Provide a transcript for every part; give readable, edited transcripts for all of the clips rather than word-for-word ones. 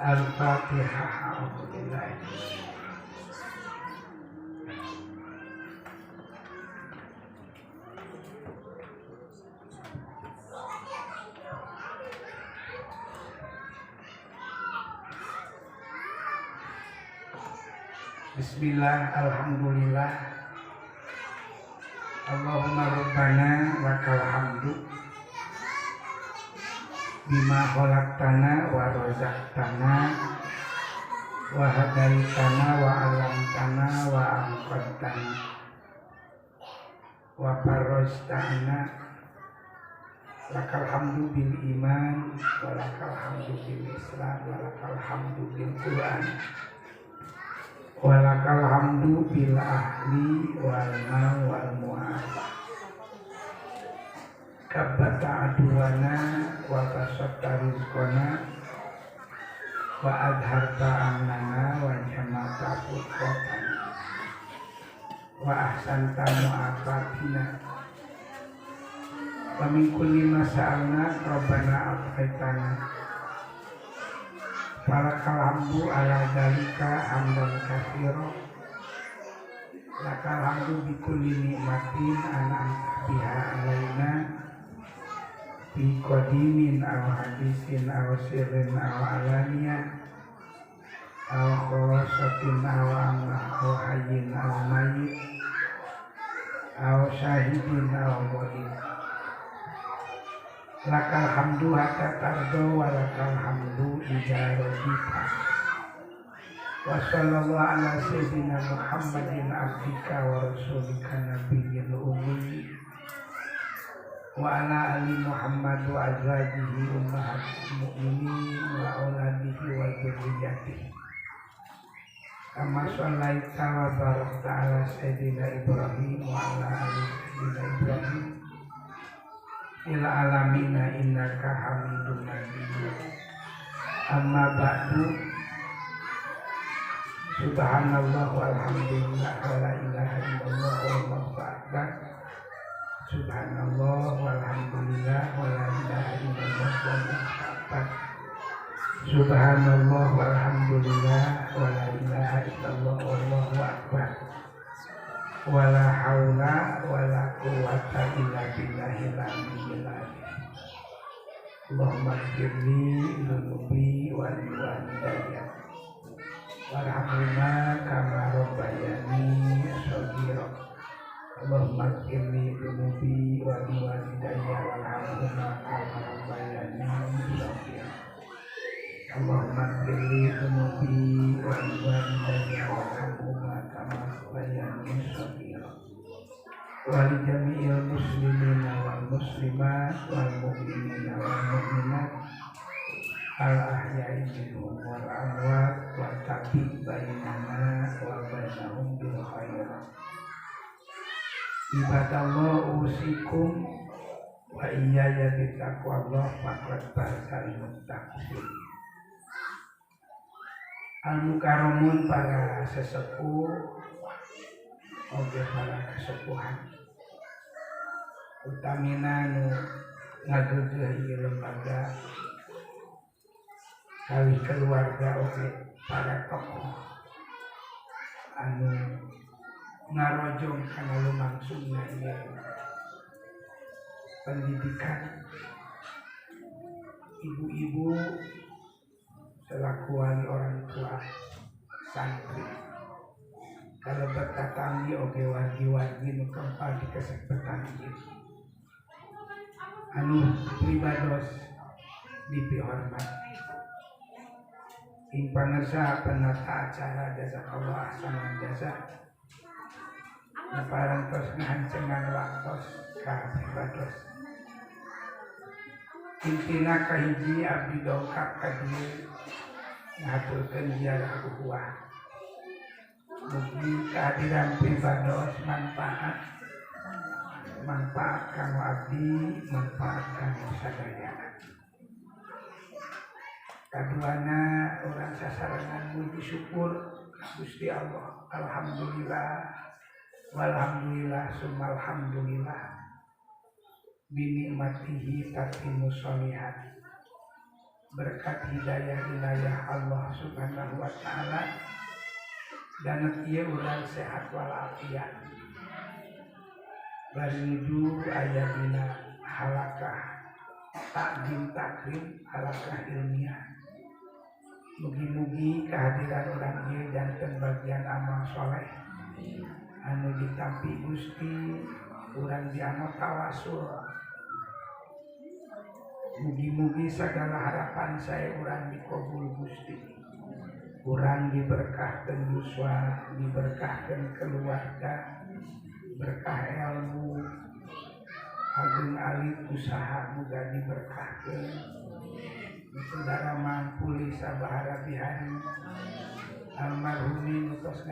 Al-Fatihah. Alhamdulillah. Bismillah, alhamdulillah. Allahumma rabbana lakal hamdu bima khalaqtana wa razaqtana wa hadaitana wa alamtana wa anqadtana wa farrajtana. Lakal hamdu bil iman wa lakal hamdu bil islam wa lakal hamdu bil Quran wa lakal hamdu bil ahli wal mal wal mu'afah. Kabbata aduwana wa basatta rizqana wa adharta amnana wa jama'ta furqatana wa ahsanta mu'afatina wa min kulli ma sa'alna rabbana a'taitana. Walakal hamdu ala dzalika hamdan katsira. Lakal hamdu bi kulli nikmatin an'amta biha alaina bi qadimin aw hadisin aw sirrin aw alaniyah aw khawasatin aw amah aw hayyin aw mayyit aw syahidin aw ghaib. Lakal hamdu hatta tardo wa lakal hamdu idza radita. Wa sallallahu ala sayyidina Muhammadin abdika wa rasulika nabiyil ummi wa ala ali Muhammad wa azwajihi ummahatil mu'minin wa auladihi wa dzurriyyatihi. Kama shallaita wa barakta ala sayyidina Ibrahim wa ala ali sayyidina Ibrahim ila alamina innaka hamidun majid. Amma ba'du. Subhanallah walhamdulillah wa la ilaha illallah wallahu akbar. Subhanallah walhamdulillah wa la ilaha illallah wallahu akbar. Subhanallah walhamdulillah wa la ilaha illallah wallahu akbar. Wala haula wala quwwata illa billahil aliyyil azim. Allahumma ighfirli dzunubi wa liwalidayya warhamhuma kama rabbayani shaghira. Allahumma ighfirli dzunubi wa liwalidayya warhamhuma kama rabbayani shaghira. Allahumma ighfirli dzunubi wa liwalidayya warhamhuma kama rabbayani shaghira. Wa li jami'il muslimina wal muslimat wal mu'minina wal mu'minat al ahya'i minhum wal amwat wa taqib bainana wa bainahum bil khairat. Ibadallah usikum wa iyaya bittaqwallah faqad bazal muttaqin. Al-mukarramun, para sesepuh, oge para kesepuhan, utamina nu ngageugeuh ieu lembaga kali keluarga, oge para tokoh anu ngarojong kana lumangsungna ieu pendidikan. Ibu-ibu selaku wali orang tua santri, kalau bertatangi oge wargi-wargi nu kempal di kesempatan ieu anu pribados dipihormat. Ing pangersa penata acara jazakallah ahsanal jazaa parantos ngahancengan waktos ka pribados. Intina kahiji abdi dongkap ka dieu ngaturkeun ziarah ukhuwah. Mugi kehadiran pribados manfaat kanggo abdi, manfaat kanggo sadaya. Kaduana urang sasarangan muji syukur Gusti Allah. Alhamdulillah walhamdulillah summa alhamdulillah binikmatihi tatimmu sholihat. berkat hidayah Allah Subhanahu wa taala dan ieu urang sehat walafiat bari nuju aya dina halakah takdim halakah ilmiah. Mugi-mugi kehadiran urang ieu janten bagian amal soleh anu ditampi Gusti urang dianggap tawasul. Mugi-mugi segala harapan saya urang dikabul Gusti. Urang diberkahkeun yuswa, diberkahkeun keluarga, berkah ilmu, agung alit usaha muga diberkahkeun. Saudara mangkuli sabahara bihari almarhumin utos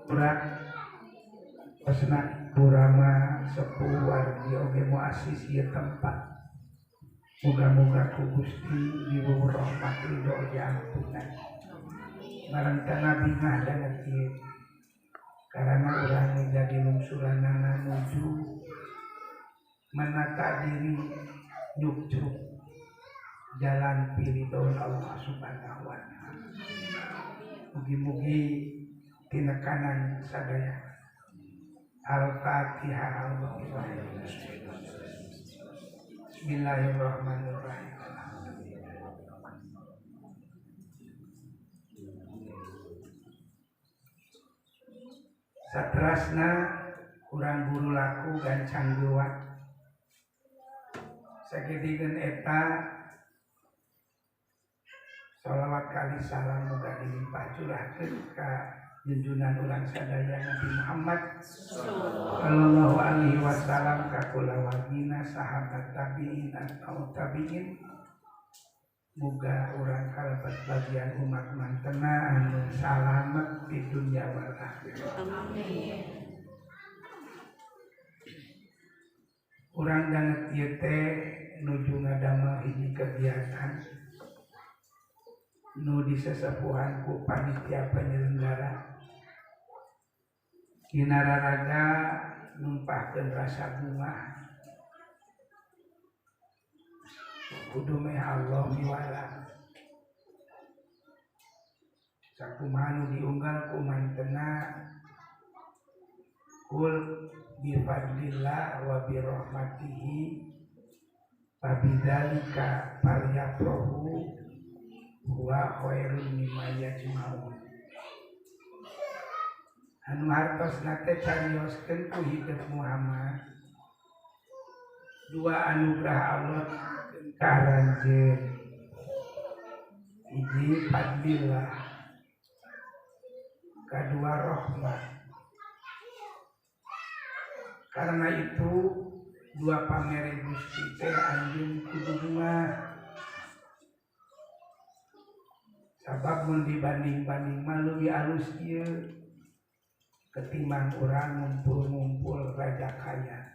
urang osna kurama sepuh wargi oge muasis ieu tempat. Moga-moga ku Gusti diwuh rahmat ridho diampunan. Marantana bingah dan ieu karena urang menjadi lungsuranana nuju menata diri nyukcuk jalan piridon Allah Subhanahu wa taala. Mugi-mugi tinekanan sadaya. Al-Fatihah. Bismillahirrahmanirrahim. Saterasna kurang guru laku gancang geua. Sagedikeun eta sholawat kali salam muga dilimpah curahkeun ka junjungan urang sadaya Nabi Muhammad sallallahu alaihi wasallam ka kulawargina sahabat tabi'in atau tabi'in. Muga urang kalebat bagian umat mantena anu salamet di dunia wal akhirat. Amin. Urang danget ieu teh nuju ngadamel hiji kegiatan nu disesepuhan ku panitia penyelenggara dina raraga numpahkeun rasa bunga kudu meh Allah miwala sakumaha nu diunggal ku mantena kul bi fadlillah wa bi rahmatihi fabidzalika falyafrahu huwa khairun mimma yajma'un. Anu hartosna teh carioskeun ku hidup Muhammad dua anugerah Allah karanjeun. Hiji fadlillah, kedua rahmat. Karena itu dua pamere Gusti teh anjeun kudu bunga. Sabab mun dibanding-banding mah leuwih alus ieu ketimbang urang ngumpul-ngumpul raja kaya.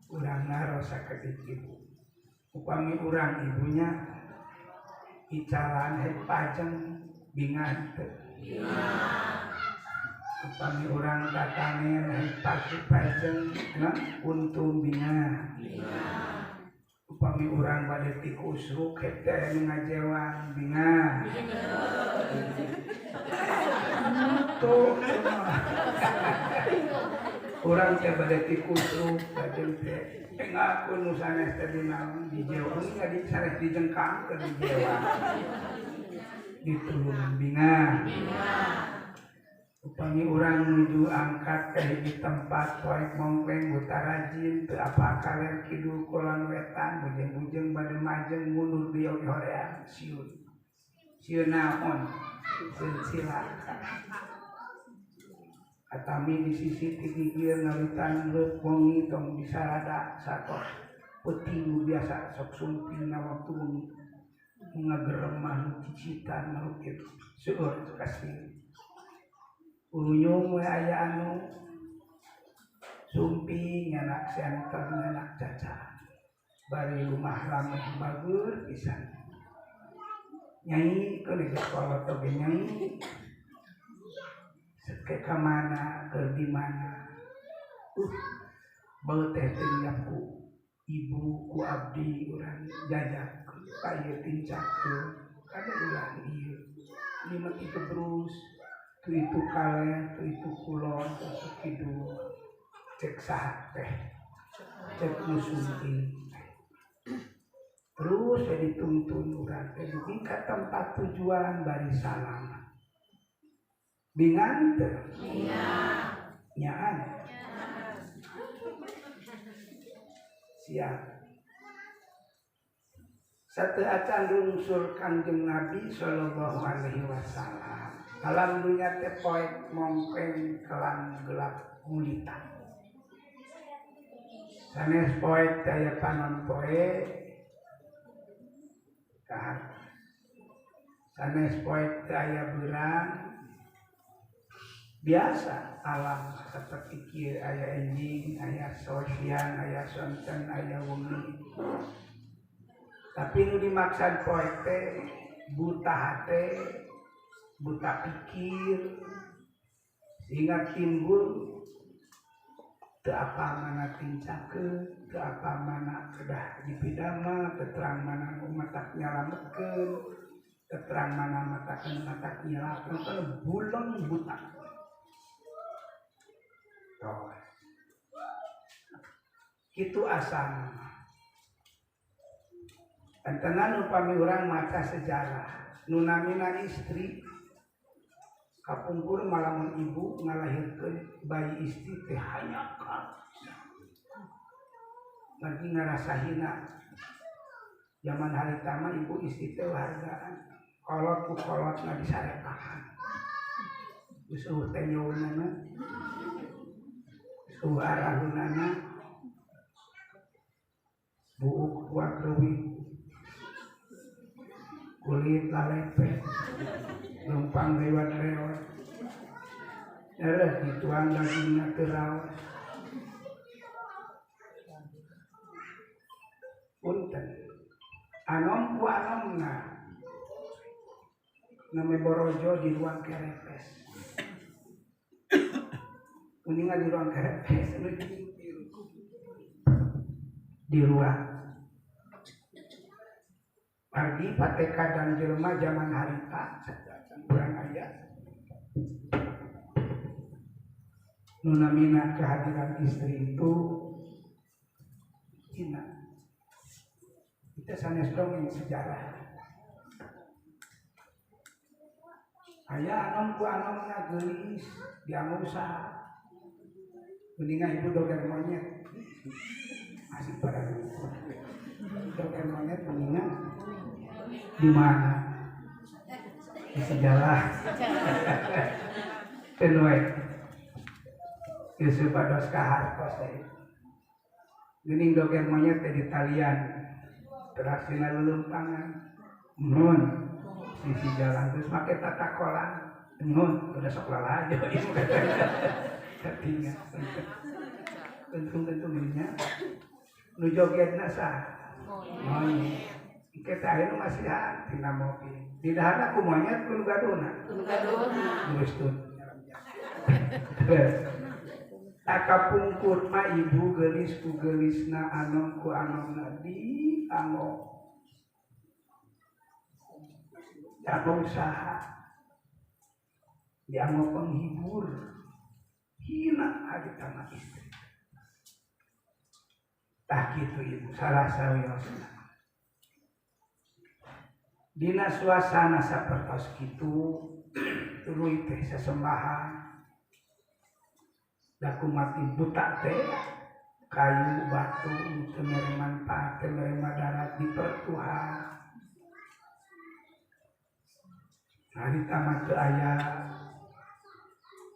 Urang ngaros sakedik ibu. Upami urang ibunya icalan hek pajeng bingan teu. Upami urang tatanen hek pajeng untung bingan. Upami urang bade ti kusruk hete anu ngajewang bingan. Tuh urang teh bade ti kusruk bade teh ngaku nu sanes teh dinaon dijewang jadi sanes dijengkang ke dijewang. Ditulungan bingan. Upami urang nuju angkat ke hiji tempat poek mongkleng utarajin teu apa kaler kidul kulon wetan bujeng-bujeng bade majeng mundur di hoream siun naon silaka atami di sisi tigieu ngalutan leuk wengi tong bisa rada satos peuting biasa sok sumping na waktu ngageremah nu cicitan nu kitu seueur kasih unyung we aya anu sumping anak senter anak caca bari rumah rameh bagur pisan nyai keur di sekolah oge nyai seke ka mana keur di mana beu teh teu nyapu ibu ku abdi urang jajak kaya tincakeun kada ulah ieu lima ti kebrus tu itu kale tu itu kulon tu kidul cek saha teh cek nusunti terus jadi dituntun urang teh dugi ka tempat tujuan bari salam bingan teh nyaan siap satu acan lungsur Kanjeng Nabi Sallallahu Alaihi Wasallam alam dunia teh poek mongpeng kelam gelap gulita sanes poek daya panon poek kahar sanes poek daya berang biasa alam seperti kieu aya enjing aya sosian aya sonten aya wengi tapi nu dimaksud poek teh buta hate buta pikir sehingga timbul teu apa mana tincakeun teu apa mana kedah dipidama terang mana matak nyalametkeun terang mana matak nyalakeun kana buleng buta toh kitu asal antenan upami urang maca sejarah nu namina istri kapungkur malamun ibu ngalahirkeun bayi istri teh hanyakan lagi ngarasahina zaman harita mah ibu istri teh hargaan kolot ku kolotna disarepahan usuh teh nyaunana usuh arahunana buuk kuat leuwih kulit lalepet numpang lewat-lewat ereh dituang dagingna teu raos punten anom ku anomna name borojo di ruang kerepes kuningan di ruang kerepes di ruang Ardi pateka dan jelema zaman harita kurang aya nu namina kehadiran istri itu cina kita sanes dongeng sejarah aya anom ku anomna geulis dianggo usaha mendingan ibu doger monyet asik pada doger monyet mendingan di mana di sejarah penuh Yesus pada sekahar kosai gening doger monyet di talian teraksina lulumpangan nun sisi jalan terus make tata kolan nun udah sok lelah aja ketinggal tentu-tentunya nu jogetna sah monyet kita akhirnya masih tina mobil di dahana ku monyet ku gadona terus tuh takapungkur mah ibu geulis ku geulisna anom ku anomna di anggo jago usaha dianggo penghibur hina adi tama istri tak gitu ibu salah sawiosna dina suasana sapertos kitu tuluy teh sesembahan daku mati buta teh kayu batu teu mere manfaat teu mere madarat dipertuhan harita mah teu aya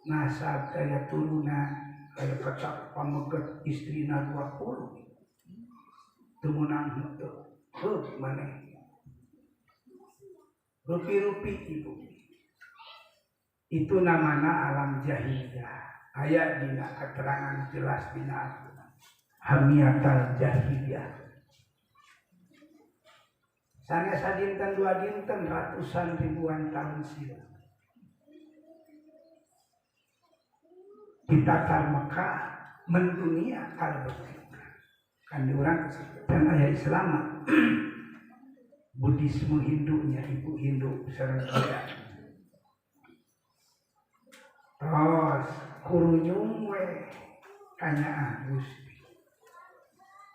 nasab teu aya turunan aya kecap pameget istrina 20 teu meunang heuh maneh rupi-rupi ibu itu namana alam jahiliyah aya dina keterangan jelas dina hamiatal jahiliyah sanes sadinten dua dinten ratusan ribuan tahun silam di tatar Mekah mendunia al-Baqarah kan diurang dan ayah Islam Buddhisme Hindunya ibu Hindu sareng Korea. Terus kurunyung we kanya Gusti.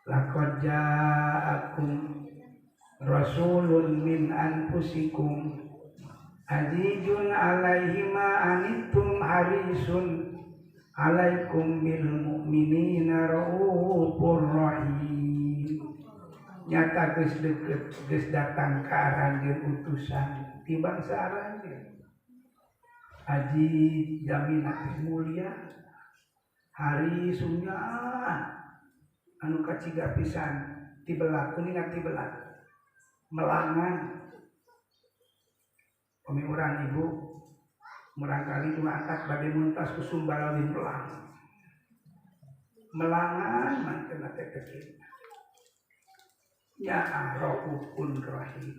Laqad ja'akum rasulun min anfusikum azizun alaihi ma anittum harisun alaikum bil mu'minina raufur rahim. Nyata geus deukeut geus datang ka aranjeun utusan ti bangsa aranjeun. Aji jaminat mulia hari sunya anu kaciga pisan ti belat kuningan ti belat melangan kami urang ibu murangkali cuma angkat bade muntas ku sumbalawin melangan mantena teh teh ya Raufun Rahim.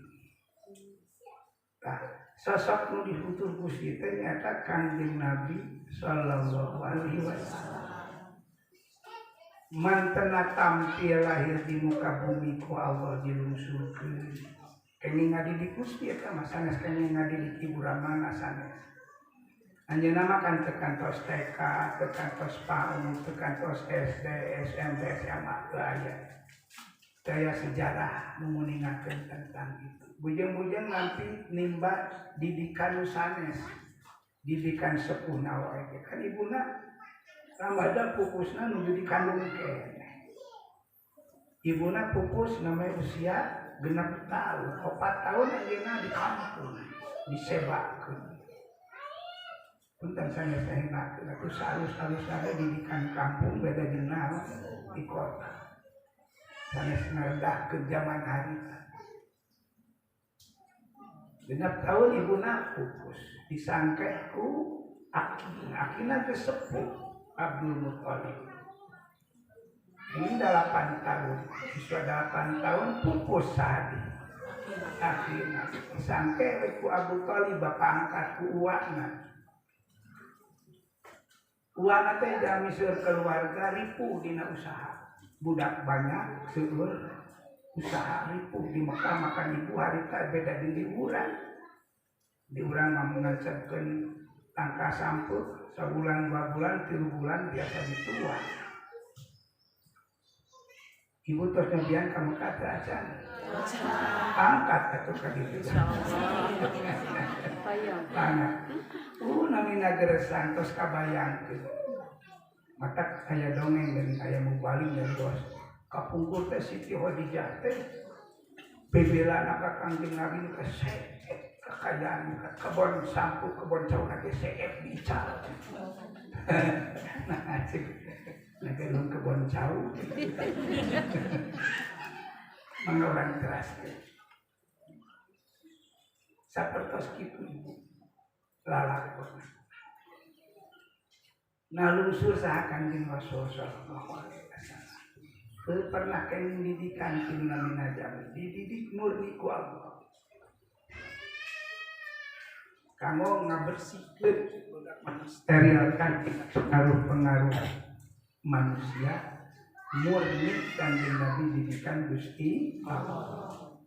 Nah, sosok nu diutus Gusti teh nyata Kanjeng Nabi sallallahu alaihi wasallam. Mantena tampil lahir di muka bumi ku Allah dilungsurkeun. Kenging ngadidik Gusti eta mah sanes kenging ngadidik Ibu Ramana sanes. Anjeunna mah kan teu kantos TK, teu kantos PAUD, teu kantos SD, SMP, SMA teu aya. Daya sejarah menguningakeun tentang itu. Bujang-bujang nanti nimba didikan sanes, didikan sepuh nawa kan ibuna Ramadan pupusna nuju dikandung kene. Ibuna pupus namanya usia 6 tahun, 4 tahun ayeuna di kampung disebakeun. Punten sanes enak, atuh salus-salus ada didikan kampung beda jeung naon di kota. Sanes ngarendah ke zaman harita. 6 tahun ibuna pupus disangkeh ku akina teh sepuh Abdul Muthalib. Ini 8 tahun, siswa 8 tahun pupus sadi. Akhirnya disangkeh ku Abu Thalib bapak angkat ku uwana. Uwana teh jami seueur keluarga ripuh dina usaha. Budak banyak seueur usaha ripuh di Mekah makan ibu harita beda di urang. Di urang mah mengancapkeun tangka sampur sebulan 2 bulan 3 bulan biasa dituang. Ibu tos nyobian kamu kata acan angkat atuh ka ditu banget namina geresan tos kabayangkeun mata aya dongeng dan aya mubaling dari bos kapungkur teh Siti Khadijah teh bebelana ka Kanjeng Nabi ka kekayaan kebon sampu kebon cauna ge seep bicara nah cik nagelun kebon cau mangga orang keras sapertos kitu lalakon nalungsur saha Kanjeng Rasul sallallahu alaihi wasallam teu pernah kenging didikan ti namina jami dididik murni ku Allah. Kamu ngabersihkeun sterilkan pengaruh-pengaruh manusia murni Kanjeng Nabi didikan Gusti Allah.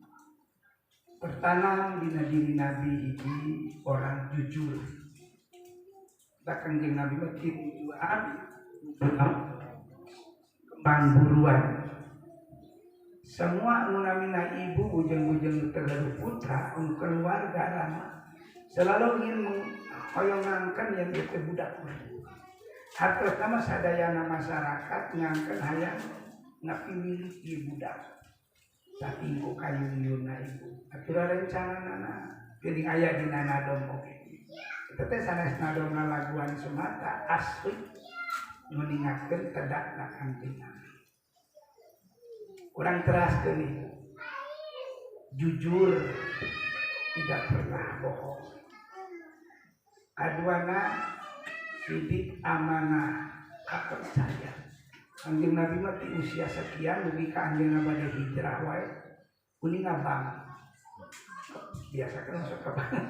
Pertanam dina diri Nabi iki orang jujur. Kanjeng Nabi mah kitu kembang buruan. Semua namina ibu bujeng-bujeng terlalu putra keluarga lama selalu ingin menghoyongkan yang itu budak. Harta sama sadayana masyarakat ngangken hayang ngapilih budak. Satinggu kayun-yuna ibu. Atura rencanana jadi aya dina nadom oke. Eta teh sanes nadomna laguan semata asli meningatkeun tedakna Kanjeng Nabi. Urang teraskeun ibu. Jujur tidak pernah bohong. Kaduana sidik amanah kapercaya. Kanjeng Nabi mah di usia sekian dugi ka anjeunna bade hijrah wae kuning abang. Biasa kan masuk ke bang.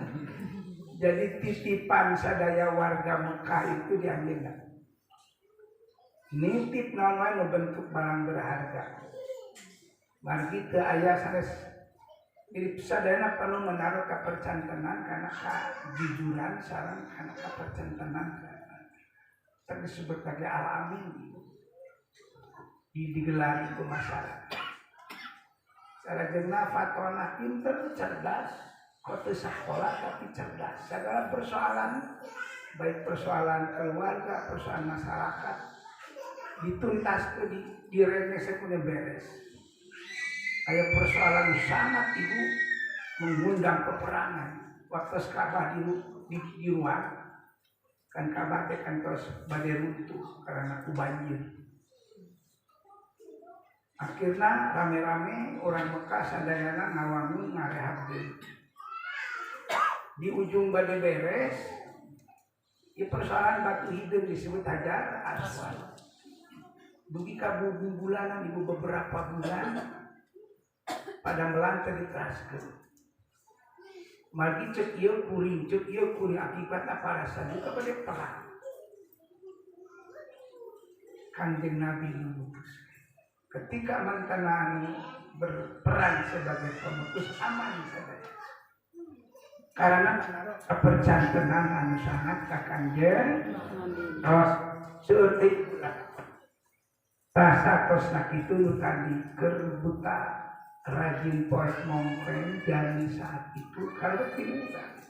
Jadi titipan sadaya warga Mekah itu di anjeunna. nitip naon wae nu bentuk barang berharga. Margi teu aya sanes mirip sadayana perlu menaruh kapercantenan karena kejujuran sareng karena kapercantenan tapi disebut sebagai alamin digelar itu masyarakat. Sarajengna fatona pinter cerdas, kote sekolah tapi cerdas. Segala persoalan baik persoalan keluarga, persoalan masyarakat dituntas ke direnyeskeun beres. Aya persoalan sangat ibu mengundang peperangan. Waktu Ka'bah di luar kan Ka'bah teh kan terus badai runtuh karena banjir. Akhirnya rame-rame orang Mekah sadayana ngawangun ngarehab deui. Di ujung badai beres, di persoalan batu hidup disebut Hajar Aswad. Dugi ka bulanan ibu beberapa bulan pada melantai diteraskeun. Margi cek ieu kuring akibatna para saduka pada perang. Kanjeng Nabi memutus. Ketika mantanani berperan sebagai pemutus aman saja. Karena kepercantenan anu sangat ka Kanjeng seutik rasa tos nak itu nu tadi kerbuta rajin poes mongkreng jani saat itu kalau timuran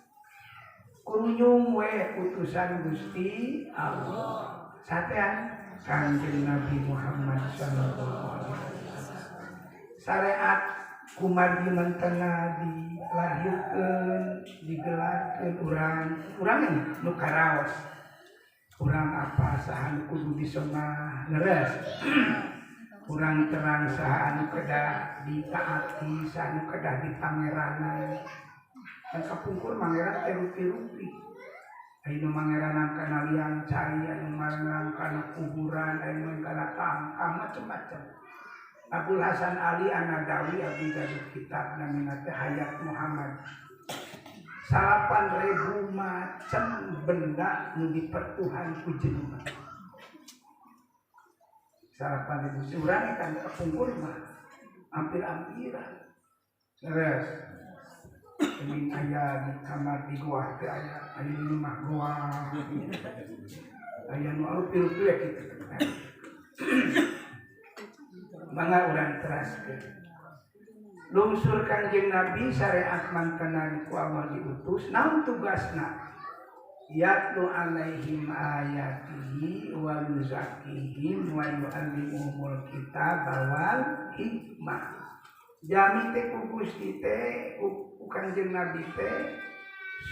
kunyung we utusan Gusti Allah satean Kanjeng Nabi Muhammad sallallahu alaihi wasallam syariat kumargi mentena dilahirkeun digelarkeun urang nu karaos urang apa sahan kudu disembah leres urang terang saha anu kedah ditaati saha anu kedah dipangeranan dan kapungkur mangeran terupi-rupi anu mangeranan kana liang cai anu mangeranan kana kuburan anu kana tangkang macam-macam. Abdul Hasan Ali An-Nadawi abdi dari kitab namina teh Hayat Muhammad 8.000 macam benda nu dipertuhan ku jenengan. 8.000 urang kan kepungkur mah hampir-hampiran. Terus ini aya di kamar di gua teh aya di rumah gua. Aya nu alupil ya kitu. Mangga urang teraskeun. Lungsur Kanjeng Nabi syariat mantenan ku Allah diutus naon tugasna yatlu alaihim ayatihi wa yuzakihim wa yu'allimuhumul kitab wal hikmah jami teh ku Gusti teh ku Kanjeng Nabi teh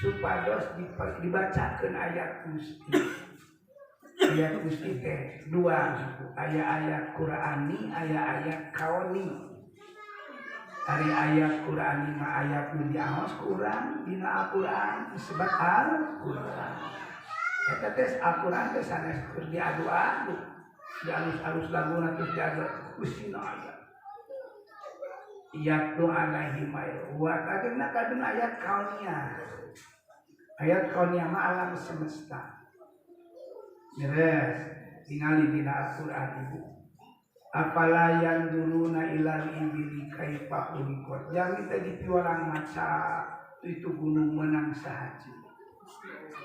supados dibacakeun ayat Gusti teh dua ayat Qur'ani ayat kauni. Ari ayat Qur'an 5 ayat nu diaos ku urang dina Al-Qur'an disebut Al-Qur'an. Eta teh Al-Qur'an teh sanes keur diadu-adu. Dialus-alus laguna terus diadu usina aya. Yatlu alaihim wa kadena ayat kauniyah. Ayat kauniyah mah alam semesta. Beres tingali dina Al-Qur'an ibu. Apala yang duruna ilal ibili kaifa ulikot jami tadi piwalang maca itu gunung menang sahaja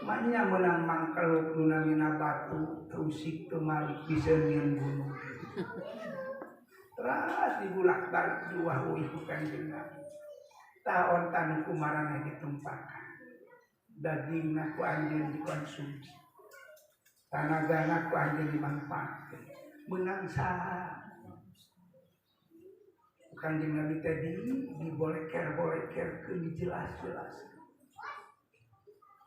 maknya menang mangkel dunamina batu terusik kemari bisa nyen gunung terus dibulak balik dua ibu Kanjeng Nabi tahun tanu kumarana ditumpahkan dagingna ku anjeun dikonsumsi tanagana ku anjeun dimanfaatkeun menang saha Kanjeng Nabi tadi diboleker dijelas-jelas.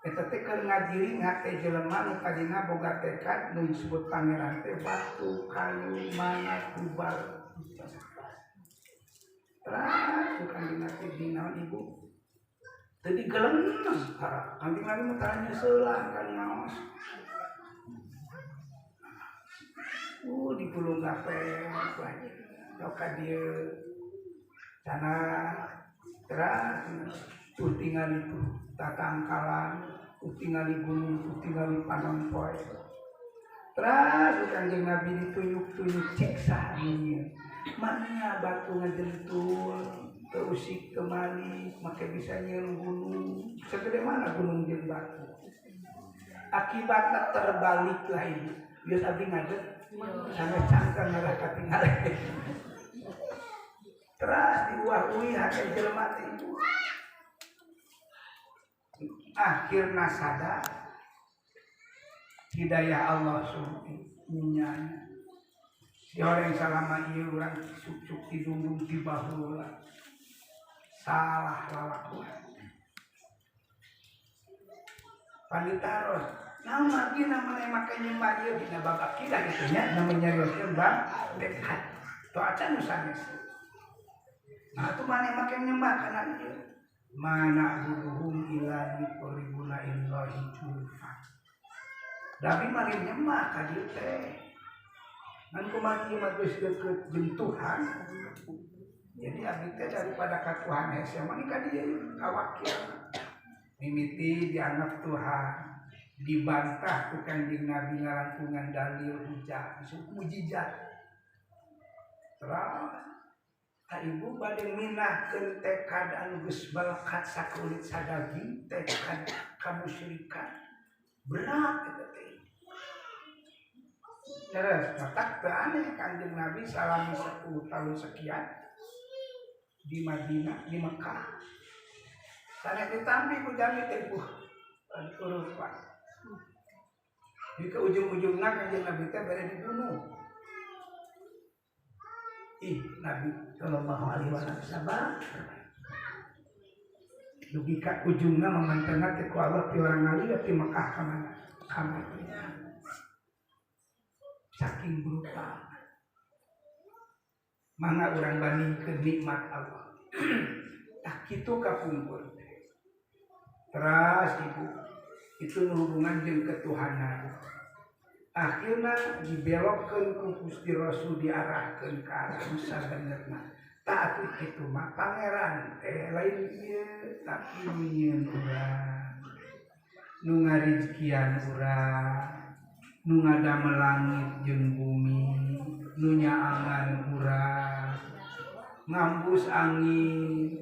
Eta teh keur ngajiring hate jelema nu kadina boga tekad nu disebut pangeran teh batu, kayu, mana, kubal. Terus Kanjeng Nabi dinaon ibu. Teu digelenes harap. Kanjeng Nabi mah tara nyeuselan kan ngaos. Digulung gape ka dieu sana terus tinggal itu tatangkalan tinggal gunung tinggal panon poe Terus Kanjeng Nabi dituyuk-tuyuk ciksa mana batu ngajentul terusik kemari maka bisa nyeun gunung segede mana gunung jeung batu akibatnya terbaliklah ibu bias abdi ngajet sampai cangkang ngarah katinggalan terus diuah-uih hake jelema itu akhirna sadar hidayah Allah sumpinya si orang salama ieu urang cuk-cuk didungdung di baheula salah lalakuan panitaros nah lagi namanya makanya maya dina bab akidah gitu nya namanya nyarioskeun bab dekat to acan nu sanes nah tu mana make nyembah kana ieu mana buduhum ila liqribuna illahi julfa tapi mari nyembah ka dieu teh ngan kumaha mah geus deukeut jeung Tuhan jadi abdi teh daripada ka Tuhan hese mah ka dieu kawakil mimiti dianggap Tuhan dibantah ku Kanjeng Nabi ngarangkungan dalil hujah disebut mujizat terus ibu bade minahkeun tekad anu geus balekat sakulit sadaging tekad kamusyrikan berat eta teh terus matak teu aneh Kanjeng Nabi salami 10 tahun sekian di Madinah di Mekah sanes ditampi ku jami teh urus Pak di ke ujung-ujungna Kanjeng Nabi teh bere dibunuh Nabi sallallahu alaihi wasallam dugi ka ujungna mamantena teh ku Allah ti orang ngali ti Mekah ka mana ka Madinah saking brutal mana urang bandingkeun nikmat Allah tak kitu kapungkur terus ibu itu hubungan jeung ketuhanan akhirna dibelokkeun ku Gusti Rasul diarahkeun ka arah sabenerna tak atuh kitu mah pangeran teh lain ieu tapi nyieun urang nu ngarizkian urang nu ngadamel langit jeung bumi nu nyaangan urang ngambus angin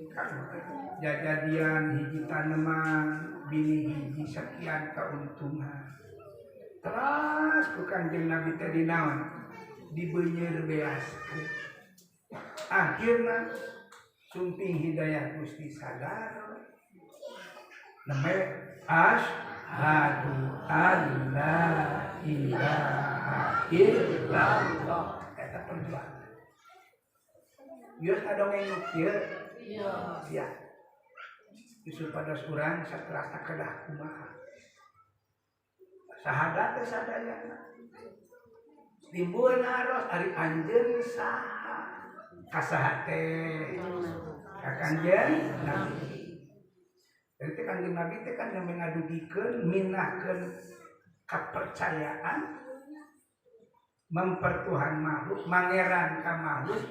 jajadian hiji taneman bini hiji sekian kauntungan terus ku Kanjeng Nabi teh dinaon dibeunyeur beaskeun akhirna sumping hidayah Gusti sadar nembe asyhadu alla ilaha illallah eta perjuangan geus adongeng nu kieu sia justru pada surang saterasa kedah kumaha sahadat teh sadayana timbul naros ari anjeun saha kasaha teh ka Kanjeng Nabi jadi Kanjeng Nabi teh kan mengadugikeun minahkeun kepercayaan mempertuhan makhluk mangeran ka makhluk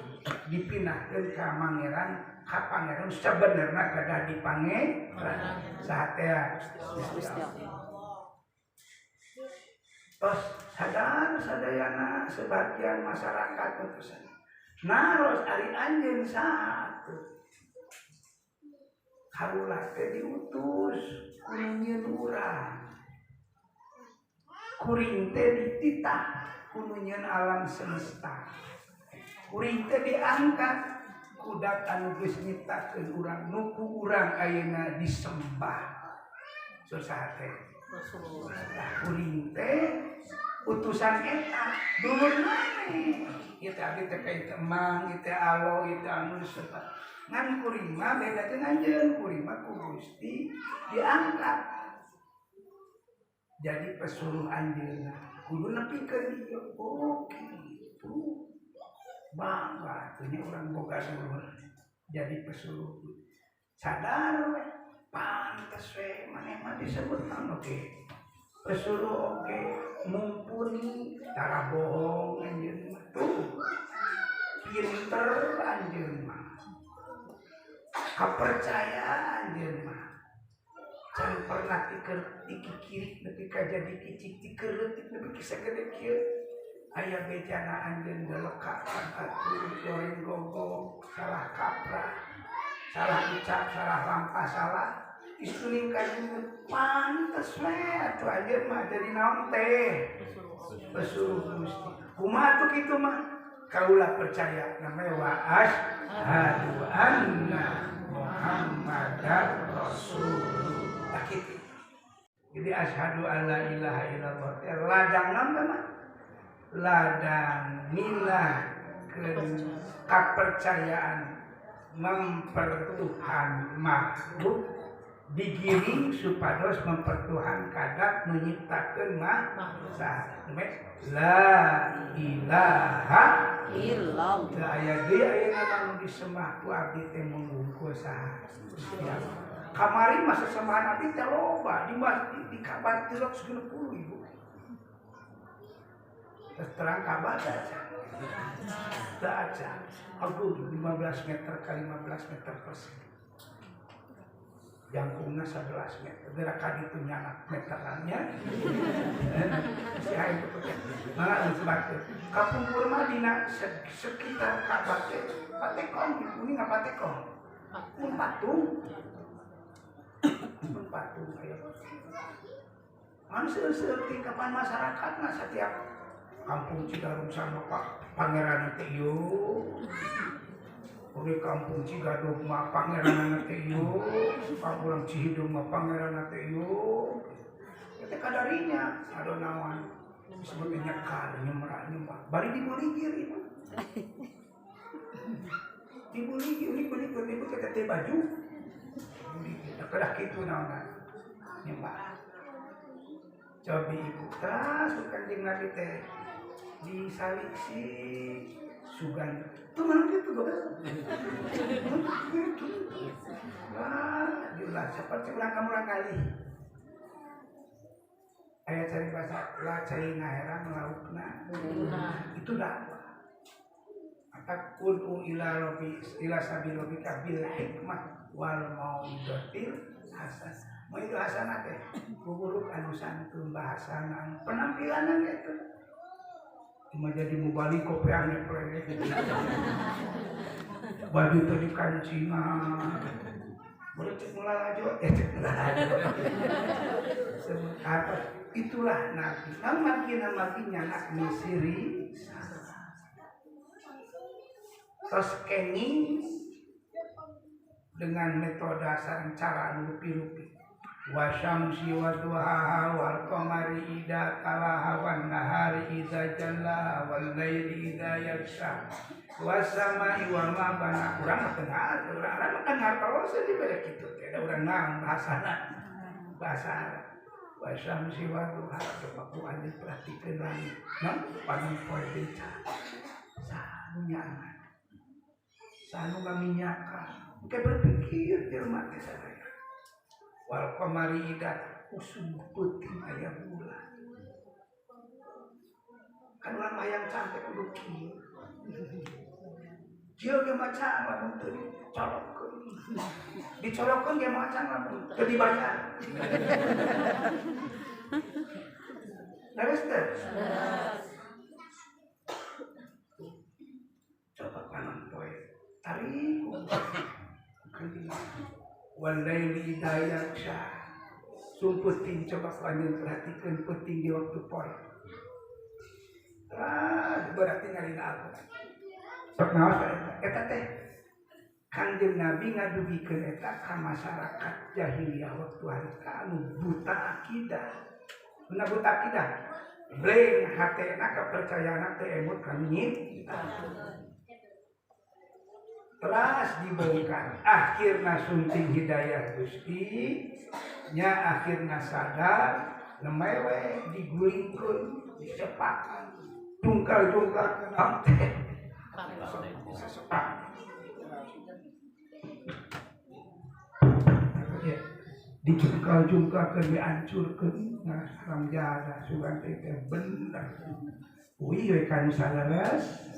dipinahkeun ka mangeran ka pangeran sabenerna kedah dipangeran saha teh Gusti Allah tos sadar sadayana sebagian masyarakat utusan naros ari anjeun saha karulah teh diutus ku nyieun urang kuring teh dititah ku nyieun alam semesta kuring teh diangkat ku dat anu geus nyiptakeun urang nu ku urang ayeuna disembah saha teh Rasulullah kuring teh utusan eta dulur maneh ieu teh abdi teh ka emang ieu teh Allah ieu teh anu sebat ngan kuring mah beda jeung anjeun kuring mah ku Gusti diangkat jadi pesuruh anjeunna kudu nepikeun ieu kitu bangga atunya urang boga dulur jadi pesuruh sadar we pantes we maneh mah disebut oke pesuruh oke mumpuni tara bohong anjeun mah tuh pinter anjeun mah kepercayaan anjeun mah can pernah dikikiri nepi ka jadi kicik dikeretik nepi ka sagede kieu aya bejanaan jeung delekakan atuh goreng gogong salah kaprah salah ucap salah langkah salah isuling kanjeng pantes we atuh anjeun mah jadi naon teh pesuruh Gusti kumaha tuh kitu mah kaula percaya namanya wa asyhadu anna Muhammadar Rasulullah. Jadi asyhadu alla ilaha illallah ladang nama ladang minah kepercayaan mempertuhan makhluk digiring supados mempertuhan kadat menyiptakeun makhluk la ilaha illallah aya ge aya nama disembah ku abdi teh mungguh saha kamari masa sembahan abdi teh loba di masjid di kabar 360 ibu terang kabar aja agung 15 meter kali 15 meter persegi jangkungnya 11 meter gerakan itu nyanak meterannya si air itu malah disebutkan kampung kurma dina sekitar kabate patekong ini nggak patekong pun patung ayo manusia seperti kapan masyarakat nah setiap kampung Cidarum sama Pak Pangeran teh yo di kampung Cigadog mah pangeran teh yo, kampung Cihidung mah pangeran teh yo. Eta kadarinya ada nawan disebutnya kali nyembah. Bari dibuligir itu. Dibuligir ini kulit kita teh baju. Kedah kitu naon nyembah. Coba ibu tas kanjeng Nabi teh disaliksi sugan tuh mana gitu kan wah diulah seperti ulang kamu kali ayat cari bahasa la cai ngaheran laukna itu dakwah atakun ila rabbi ila sabil rabbika bil hikmah wal mau'izatil hasan mau itu hasanah teh guguruk anu santun bahasana penampilan itu cuma jadi mubalik kopi aneh plek baju tadi kancingan boleh cek melalajo cek melalajo apa itulah nabi nama nak misiri tos scanning dengan metode sareng cara rupi-rupi wa syamsi wa duhaha wal qamari idza talaha wan nahari idza jalla wal laili idza yaghsha was samai wa ma bana urang tengah urang kan hartos di bere kitu ada urang naon bahasa Arab wa syamsi wa duhaha coba ku anje perhatikeun langit nah paling poe beca sanunya sanu ngaminyaka ke berpikir jelema teh sadaya wal qamari idza usum putih aya bulan kan urang hayang cantik kudu kieu ge maca lamun teu dicolokkeun ge maca lamun teu dibayar beres teh coba panon poe tarik walaili dayaksha sumputing coba panjang perhatikan penting di waktu poin berarti ngarina aku pernawas eta teh kanjeng Nabi ngadugikeun eta ka masyarakat jahiliyah waktu harita anu buta akidah beuna buta akidah bleng hatena kepercayaan teh emut kami teras dibongkar akhirna sunting hidayah Gusti nya akhirna sadar nemewe digulingkeun disepak tungkal-tungkal kana teh sepak dijungkal-jungkalkeun dihancurkeun ngaram jaga sugan teh bener uih we kanu salaras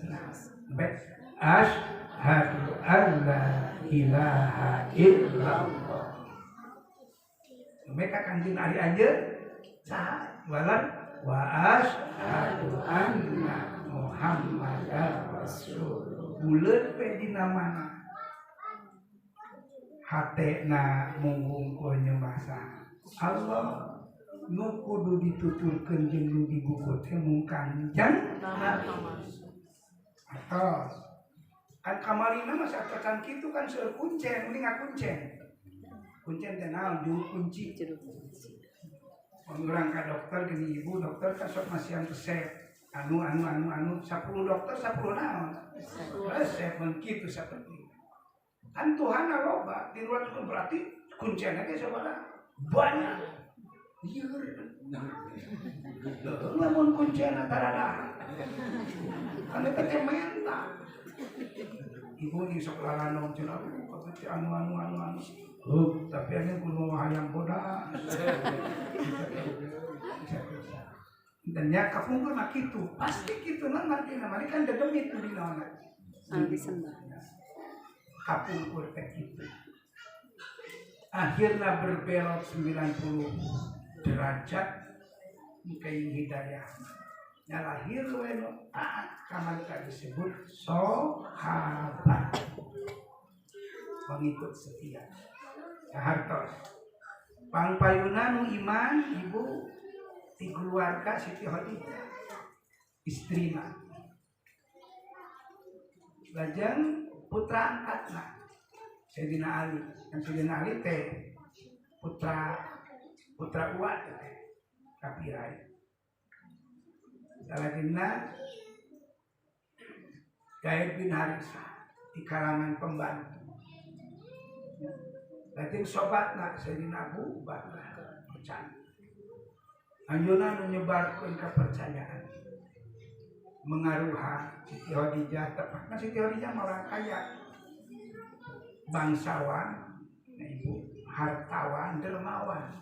bet asyhadu an la ilaha illallah mereka kanjeng Ali aja saha walan wa asyhadu anna Muhammadar Rasul buleut we dina mana hatena munggungku nyembah Allah nu kudu dituturkeun jeung nu dibuku teh mung Kanjeng atau kan kamarina mah satekan kitu kan seueur kuncen mending ngakuncen kuncen teh naon juru kunci orang ka dokter gini ibu dokter kan sok masihan resep anu 10 dokter 10 naon resep mun kitu saperti kan Tuhan loba di luar itu berarti kuncinya ge sabaraha banyak ieu lamun kuncinya tarada kan eta teh menta ibu di sekolah nong cenah anu tapi ane kudu hayang bodas dan ya kapungkur mah kitu pasti kitu nan martina mari kan dedemit di naonna kapungkur teh kitu akhirna berbelok 90 derajat kain hidayah nya lahir we nu taat kamari disebut sahabat pengikut setia hartos pangpayuna nu iman ibu ti keluarga Siti Khadijah istrina lajeng putra angkatna Sayyidina Ali dan Sayyidina Ali teh putra Uwad teh kapirai salajengna Zaid bin Harithah di kalangan pembantu lajeng sobatna Sayyidina Abu Bakar percaya anjeunna nu nyebarkeun kepercayaan mengaruha Siti Khadijah tepatna Siti Khadijah orang kaya bangsawan ibu hartawan dermawan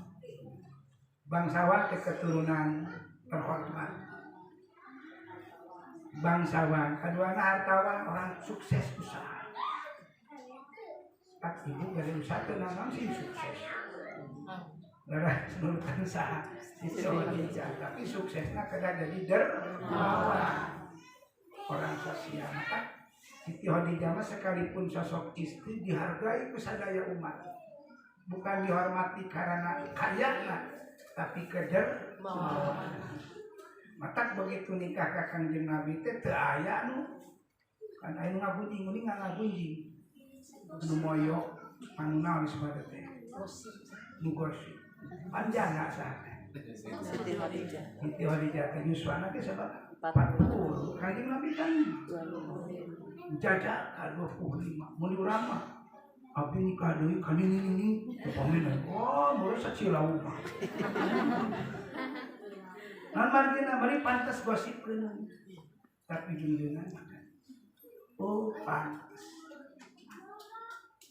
bangsawan keturunan terhormat bangsawan kaduana hartawan orang sukses usaha tak ibu dari usaha teu naon sih sukses darah nurutan saha Siti Khadijah tapi suksesna kada jadi dermawan orang sosial maka Siti Khadijah sekalipun sosok istri dihargai kesadaya umat bukan dihormati karena kayana tapi kedermawan matak begitu nikah ka Kanjeng Nabi teh teu aya nu kan aya nu ngagunjing mending ngagunjing nu moyo anu naon disebut teh nu gosip panjang sah Siti Khadijah teh yuswana teh sabaraha 40 Kanjeng Nabi kan jaja ka 25 mun urang mah abdi nikah deui ka ini paminan mulai sacilau mah nan margina bari pantes gosipkeun tapi junjungan oh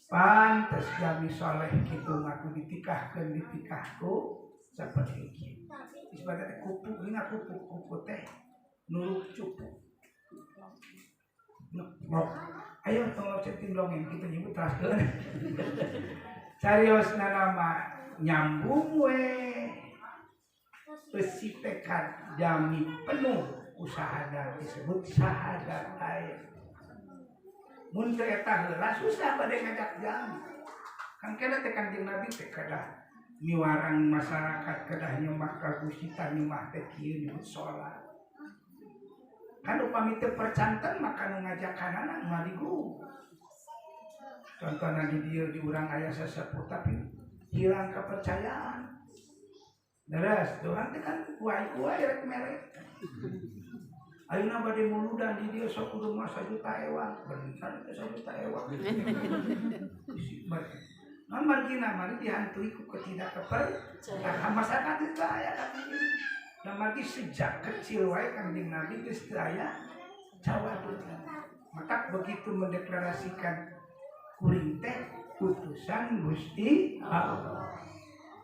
pantes jami soleh kitu ngaku ditikahkeun ditikahku saperti kieu disebutna kupu hina kupu teh nurut cupu nok ayo tong ceting dongeng kita nyebut teraskeun cariosna nama nyambung we besi tekad jami penuh usaha disebut syahadat air mun teu eta heula susah bade ngajak jami kan kena teh Kanjeng Nabi teh kadah miwarang masyarakat kadah nyembah ka Gusti nyembah teh kieu nyebut salat kan upami teu percanten maka nu ngajakanana nu adigu contohna di dieu di urang aya sesepuh tapi hilang kepercayaan deres dorang teh kan kuai-kuai rek merek ayeuna bade muludan di dieu sok kudu mah 1 juta ewang bener teh 1 juta ewang non margina mari dihantui ku ketidakpercayaan masyarakat itu aya tapi dan lagi sejak kecil wae Kanjeng Nabi geus teu aya cawadutan maka begitu mendeklarasikan kuring teh utusan Gusti Allah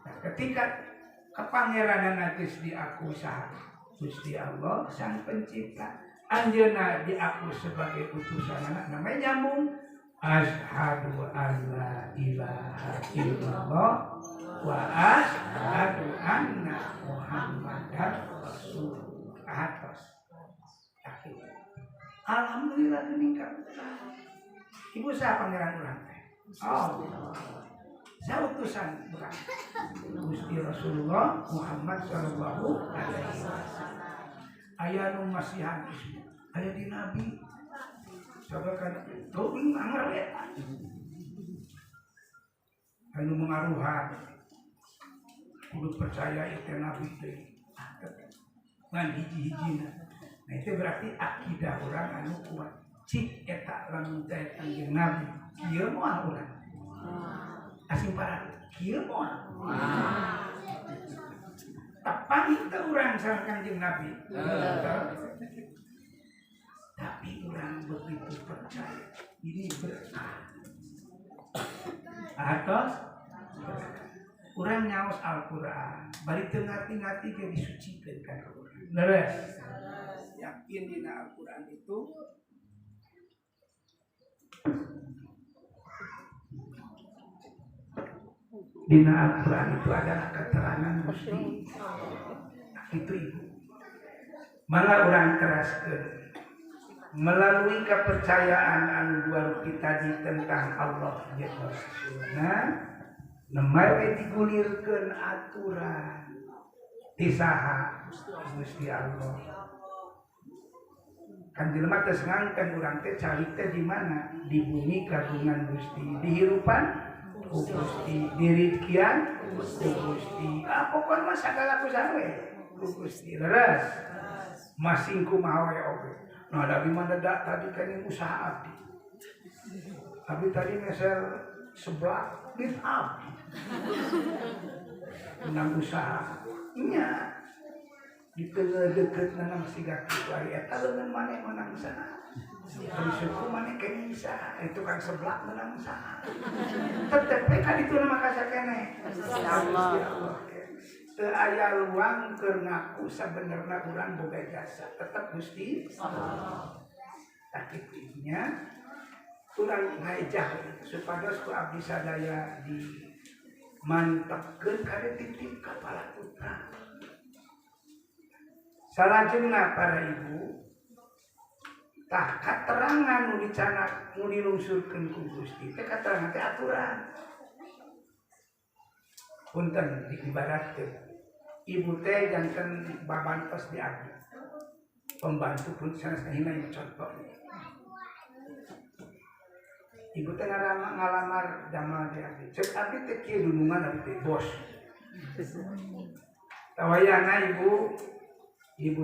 nah, ketika kepangeranan geus diakui saha Gusti Allah sang pencipta anjeunna diaku sebagai utusanna namanya nyambung asyhadu alla ilaha illallah wa asyhadu anna Muhammadar Rasulullah. Alhamdulillah meningkat. Ibu saya pangeran urang teh. Oh. Saya utusan urang. Gusti Rasulullah Muhammad sallallahu alaihi wasallam. Aya nu masihan ismu. Aya di nabi. Coba kan tuh anger ya. Anu mengaruhan. Kudu percaya itu nabi teh. Ngan hiji-hijina. Nah itu berarti akidah orang anu kuat. Cik eta lamun teh kanjeng Nabi, kieu moal urang. Asing parah, kieu moal. Tapang itu urang sareng kanjeng Nabi. Tapi urang begitu percaya. Ini berkah. Atos urang nyaos Al-Qur'an, bari teu ngarti-ngarti ge disucikeun ka urang. Leres. Yakin dina Al-Quran itu dina Al-Quran itu adalah keterangan Gusti. Itu ibu. Malah orang teraskeun melalui kepercayaan anu dua rupi tadi tentang Allah jeung Rasulna, nemai digulirkeun aturan ti saha Gusti Allah. Kan jelema teh ngangkan urang teh calik teh di mana? Di bumi kagungan Gusti, di hirupan ku Gusti, di rizkian ku Gusti. Pokona mah sagala ku sawe ku Gusti. Leres. Masing kumaha we oge. Nah, dari mana dak tadi kan usaha abdi. Abdi tadi ngeser sebelah bit abdi. Menang usaha. Nya di tengah deket nana masih gaki wari eta leungeun maneh menang sana. Dari suku maneh kene bisa itu kan sebelah menang sana. Tetep ka ditu nama kasakene. Insyaallah. Teu aya luang keur ngaku sabenerna urang boga jasa. Tetep Gusti Allah. Takitnya urang ngaejah supados ku abdi sadaya di mantepkeun ka titik kepala putra. Salajengna para ibu tah katerangan nu dicanak nu dilungsurkeun ku Gusti teh katerangan teh aturan. Punten diibaratkeun ibu teh janten babantos di abdi. Pembantu pun sanes hina contoh. Ibu teh ngalamar damal di abdi. Cek abdi teh kieu dunungan abdi teh bos. Tawayana ibu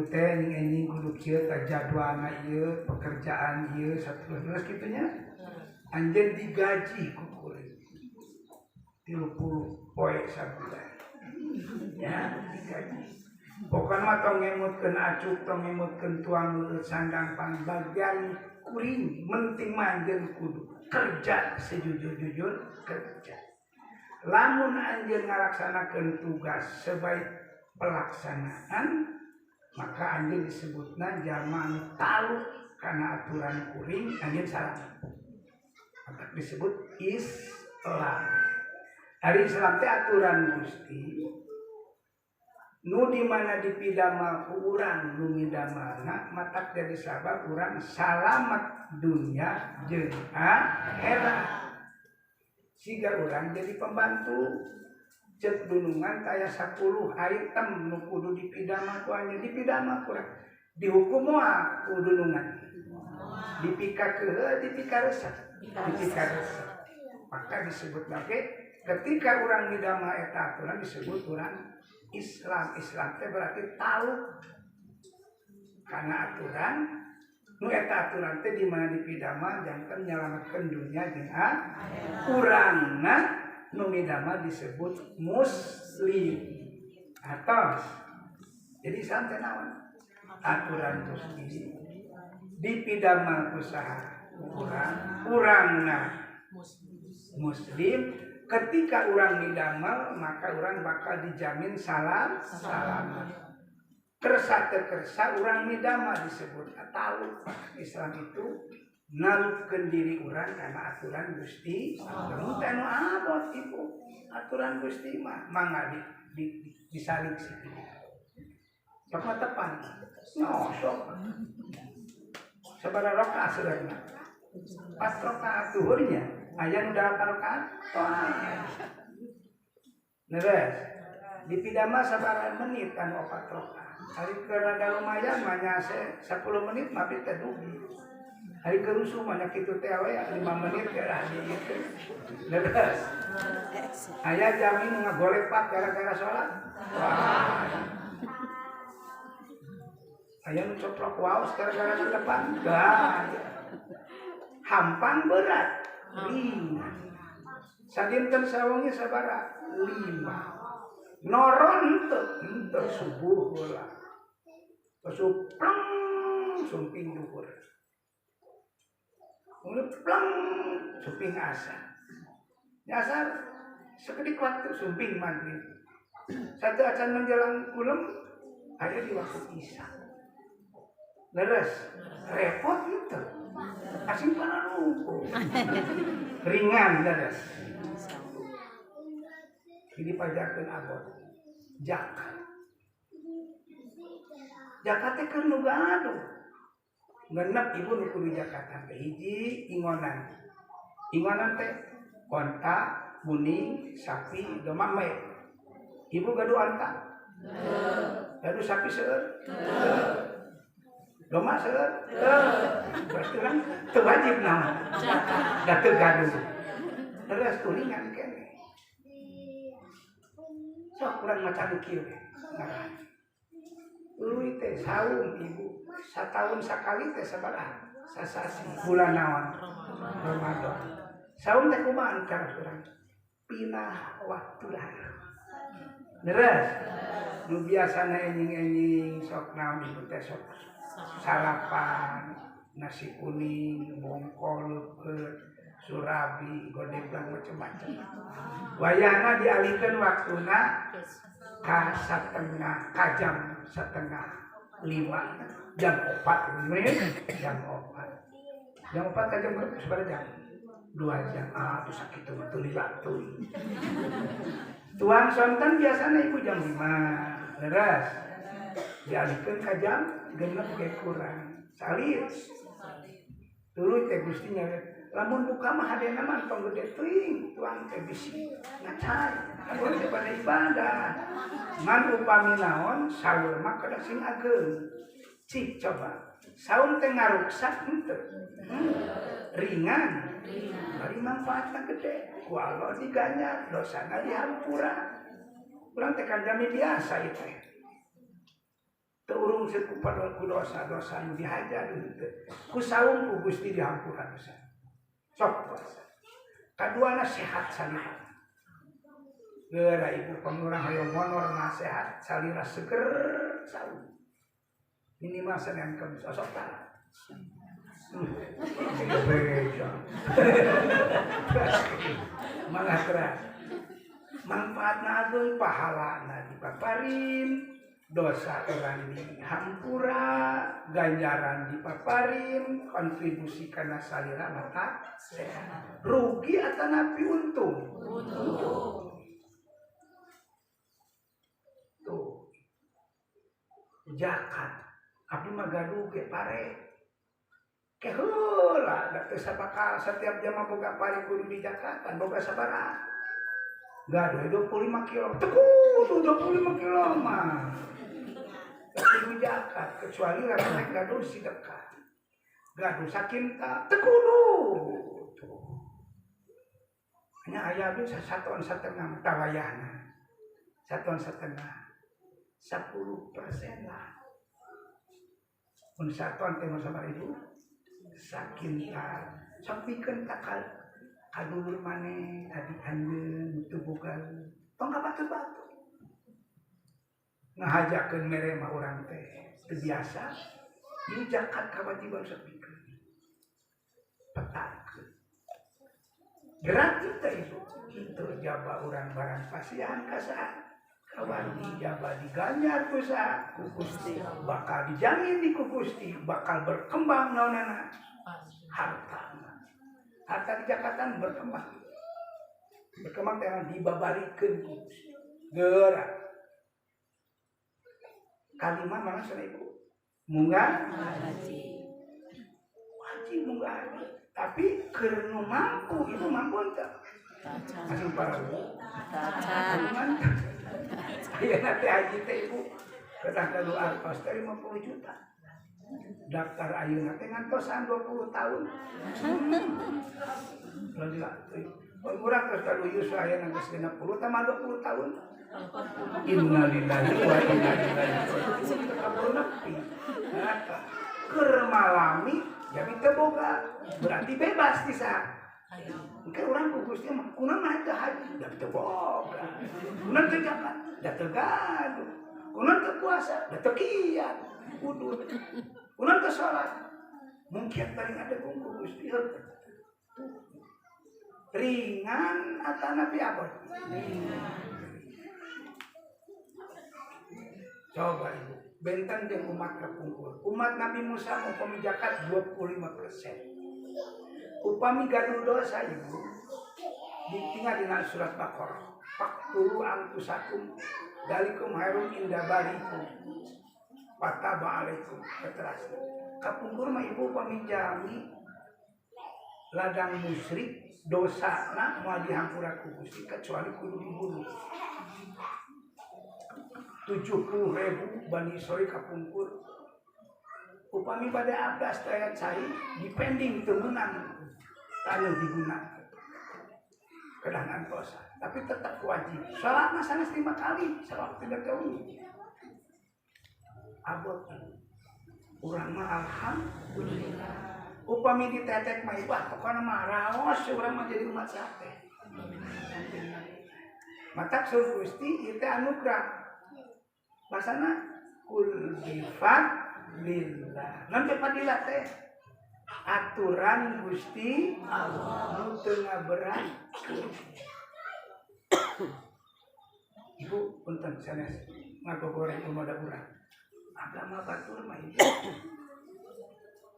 teh ini kudu kieu teh jadwalna ieu pekerjaan ieu saterus kitunya anjeun digaji ku kuring 30 poe sabulan ya digaji pokona mah tong ngemutkeun acuk tong ngemutkeun tuang leureut sandang pangbagian kuring menting mah anjeun kudu kerja sejujur-jujur kerja lamun anjeun ngalaksanakeun tugas sebaik pelaksanaan maka anjeun disebutna jalma anu talu kana aturan kuring anjeun salah. Maka disebut Islam. Ari Islam teh aturan Gusti nu di mana dipidamel ku urang nu midamelna matak jadi sabab urang salamet dunia jeung akhirat. Siga urang jadi pembantu cek dunungan kaya 10 item nu kudu dipidamel ku anjeun dipidamel ku urang dihukum moal ku dunungan dipika keuleuh dipika resep maka disebut lagi ketika urang midamel eta aturan disebut urang Islam teh berarti tahu kana aturan nu eta aturan teh di mana dipidamel janten nyalametkeun dunia jeung akhirat urangna nu midamel disebut muslim atos. Jadi sampai naon aturan Gusti dipidamel ku saha urangna muslim ketika urang midamel maka urang bakal dijamin selamat kersa teu kersa urang midamel disebut tahu Islam itu nalupkeun diri urang kana aturan Gusti Allah. Teh nu abot ibu aturan Gusti mah mangga disalik sih. Sok tepan. Sok. Sabaraha rakaat sebenarnya. Pas rakaat zuhurnya aya nu 8 rakaat. Neres. Dipidama sabaraha menit kan 4 rakaat. Hari kerada lumayan mah 10 menit mah teh dugi. Hari kerusuh banyak itu teh we 5 menit ke radio gitu. Lepas. Aya jami nu ngagolepak gara-gara salat. Wah. Aya nu coplok waos gara-gara di depan. Dah. Hampang berat. Ringan. Sadinten sawengi sabaraha? 5. Noron teu subuh heula. Supleng sumping duhur. Pleng suping asar. Asar sekedik waktu sumping maghrib. Satu acan menjelang kulem ada di waktu isya. Leres repot itu. Asing panaruku. Ringan leres. Ini pajakeun abot. Zakat. Zakat teh keur nu gaduh. Ngenep ibu nu kudu zakatan teh hiji ingonan. Ingonan teh onta, kuning, sapi, domang bae. Ibu gaduh onta? Gaduh sapi seueur? Domang seueur? Berarti kan teu wajib naon. Da teu gaduh. Terus turingan keneh. Sok urang maca kieu we. Uluy teh saum ibu. Satahun sakali teh sabaraha? Sasasi bulan naon? Ramadan. Saum teh kumaha cara urang? Pinah waktulah. Leres. Nu biasana enjing-enjing sok naon ibu teh sok sarapan, nasi kuning, bongkol, surabi, godeblang macam-macam. Wayahna dialihkeun waktuna ka jam setengah 5 jam 4 jam 4 ka jam berapa jam 2 jam tuh sakit betul dilatuh tuang sonten biasanya ibu jam 5 leres dialihkeun ka jam genep ge kurang salit turut teh Gustinya lamun buka mah hadena mah tong gede teuing tuang teh bisi ngacai lamun teh pada ibadah ngan upami naon saur mah kada sing ageung cik coba saur teh ngaruksak henteu ringan bari manfaatna gede ku Allah diganyar dosana dihampura urang teh kan jami biasa ieu teh teu urung sekupada ku dosa-dosa nu dihajar henteu ku saum ku Gusti dihampura dosa sok puasa. Kaduana sehat salira. Geura ibu pangurang hayang monor mah sehat salira seger saum. Minimal Senin Kamis sok tah. Mangga keras. Manfaatna ageung pahalana dipaparin. Dosa urang dihampura, ganjaran dipaparin, kontribusi kana salira mata sehat. Rugi atanapi untung? Untung. Tuh. Zakat. Abdi mah gaduh ge pare. Ke heula da teu sabakal setiap jam boga pare kudu di zakatan, boga sabaraha? Gaduh 25 kilo. Tekudu 25 kilo mah. Kudu zakat kecuali lamun gaduh sedekah. Gaduh sakinta tekudu. Tuh. Hanya aya bisa 1,5 tawayana. 1,5 10% lah. Mun 1 teh mah ibu sakinta. Sampikeun takal kadulur maneh adik anjeun teu boga tong ka batu-batu. Ngahajakeun mere mah urang teh teu biasa. Ieu zakat kawajiban sapikeun. Petakeun. Gratis teh ibu. Kitu jaba urang barang pasihan ka saha? Kawan dijaba diganjar ku saha? Ku Gusti. Bakal dijamin di ku Gusti, bakal berkembang naonana. harta di Jakarta berkembang dengan dibabarikeun ku geura kalimah mana sana ibu munggah wajib munggah haji tapi keur nu mampu ibu mampu teu masih para ayeuna nanti haji teh ibu ketah nu artos 50 juta daftar ayeuna teh ngantosan 20 tahun urang terus kaluyus ayeuna geus 60 tambah 20 tahun innalillahi wa inna ilaihi raji'un kabur nepi keur malami jadi teu boga berarti bebas bisa mungkin urang ku Gusti mah kunaon mah teu haji da teu boga kunaon teu zakat da teu gaduh kunaon teu puasa da teu kiat kudu kunaon teu salat mungkin paling ada ku Gusti ringan atau nabi abot coba ibu bentang jeung umat kapungkur umat Nabi Musa upami zakat 25%. Upami gaduh dosa ibu ditinggal dina surat Baqarah faqtulu anfusakum dalikum hairun inda barikum fataba alaikum keteras kapungkur mah ibu upami jami ladang musyrik dosana moal dihampura ku Gusti kecuali kudu dibunuh 70.000 Bani Israil kapungkur upami pada abdas ayat cai dipending teu meunang tanu digunakeun kedangan dosa tapi tetap wajib salat mah sanes 5 kali salat 3 kali abot urang mah alhamdulillah upami ditetek mah ibah pokona mah raos urang mah jadi umat sate matak sur Gusti ieu teh anugrah masana kul bifat lillah naon teh fadilah teh aturan Gusti Allah nu teu ngaberat ibu punten sanes ngagogoreng umoda urang agama batur mah ieu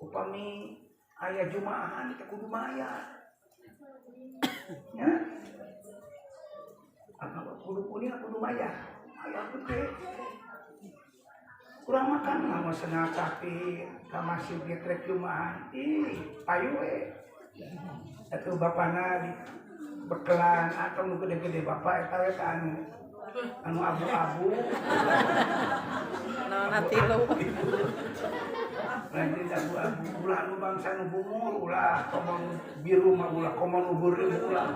upami aya jumaahan teh kudu mayar nya apa kudu kuning kudu mayar aya gede kurang makan mah senang sapi ka masjid getrek jumaahan payu we atuh bapana di bekelan atau nu gede-gede bapak eta we anu abu-abu nanti lo lanjut abu-abu ulah nu bangsa nu bumur ulah komon biru mah ulah komon ubur ulah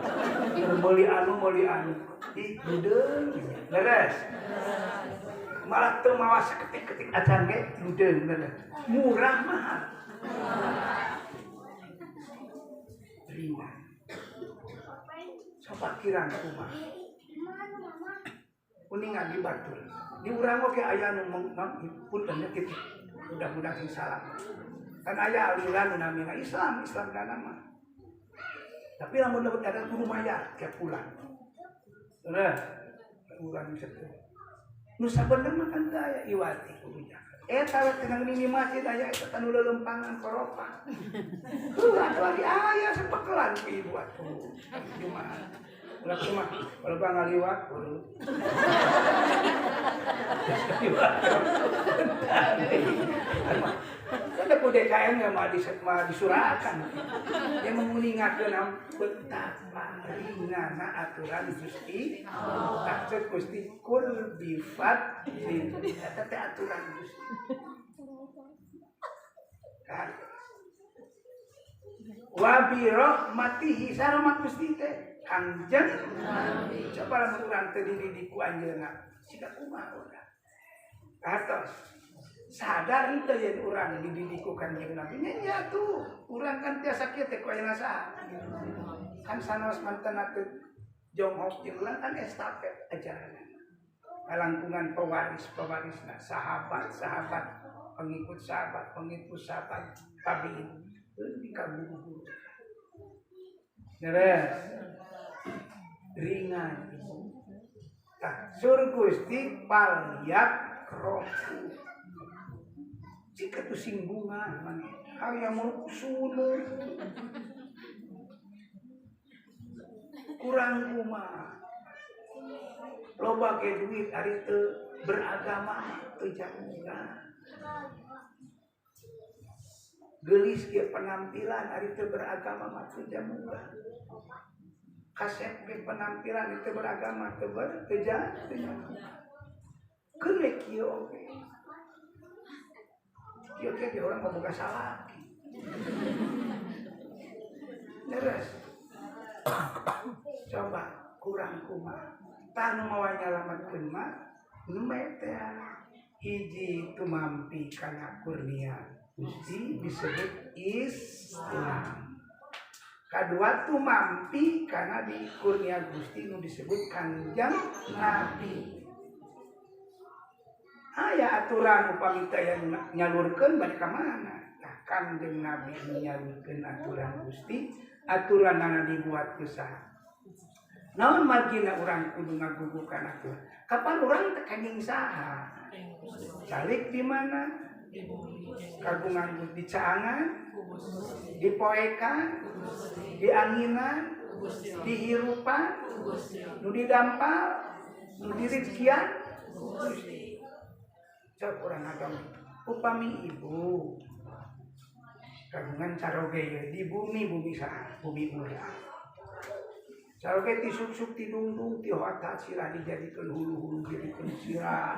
meuli anu ih dudeung leres malah teu mawa saketik-ketik acan ge dudeung bener murah mahal ringan coba kirang kumaha kuningan di batur di urang oge aya nu punten kitu mudah-mudahan salah kan aya aliran namina Islam kana mah tapi lamun dapat ada kudu mayar tiap bulan udah bulan setu nu sabener mah kan aya iwati kudu jaga eta we teh nang masjid aya eta tanu lelempangan koropa atuh aya sepekelan ku ibu atuh Jumat ulah mah kalau bang ngaliwat kudu ada DKM yang mau disurahkan yang menguningakeun betapa ringanna aturan Gusti maksud Gusti kul bifat eta teh aturan Gusti kan wa bi rahmatihi sarahmat Gusti teh kanjeng coba lamun urang teu dididik ku anjeunna sida kumaha urang katos sadar henteu yen urang dididik ku kanjeng Nabi nya tuh urang kan tiasa kieu teh ku ayeuna saha kan sanes mantena teu jonghok jeung urang kan estafet ajaran kalangkungan pewarisna sahabat pengikut sahabat tabiin teu kaburu-buru beres ringan sur Gusti palyak rohu jika tu sing bunga maneh aya mau sunut kurang kumaha loba ge duit ari teu beragama teu jamuga geulis ge penampilan ari teu beragama mah teu jamuga kasep ge penampilan teu beragama teu jamuga keun kieu oge kieu ge orang boga salaki leres coba kurang kumaha tanu mawa nyalametkeun mah nembe teh hiji tumampi kana kurnia Gusti disebut Islam. Kadua tumampi kana di kurnia Gusti nu disebut Kanjeng Nabi. Aya aturan upami teh nyalurkeun bade ka mana? Tah Kanjeng Nabi nyalurkeun aturan Gusti, aturanna dibuat ku saha? Naon margina urang kudu ngagugukan aturan? Kapan urang teh kenging saha? Calik di mana? Kagungan di caangan, di poekan, di anginan, di hirupan, nu didampal, nu dirizkian. Cak urang agama upami ibu kagungan caroge di bumi saha? Bumi urang. Caroge ti suksuk ti dungdung ti hoata sirah dijadikeun hulu-hulu jadikeun sirah.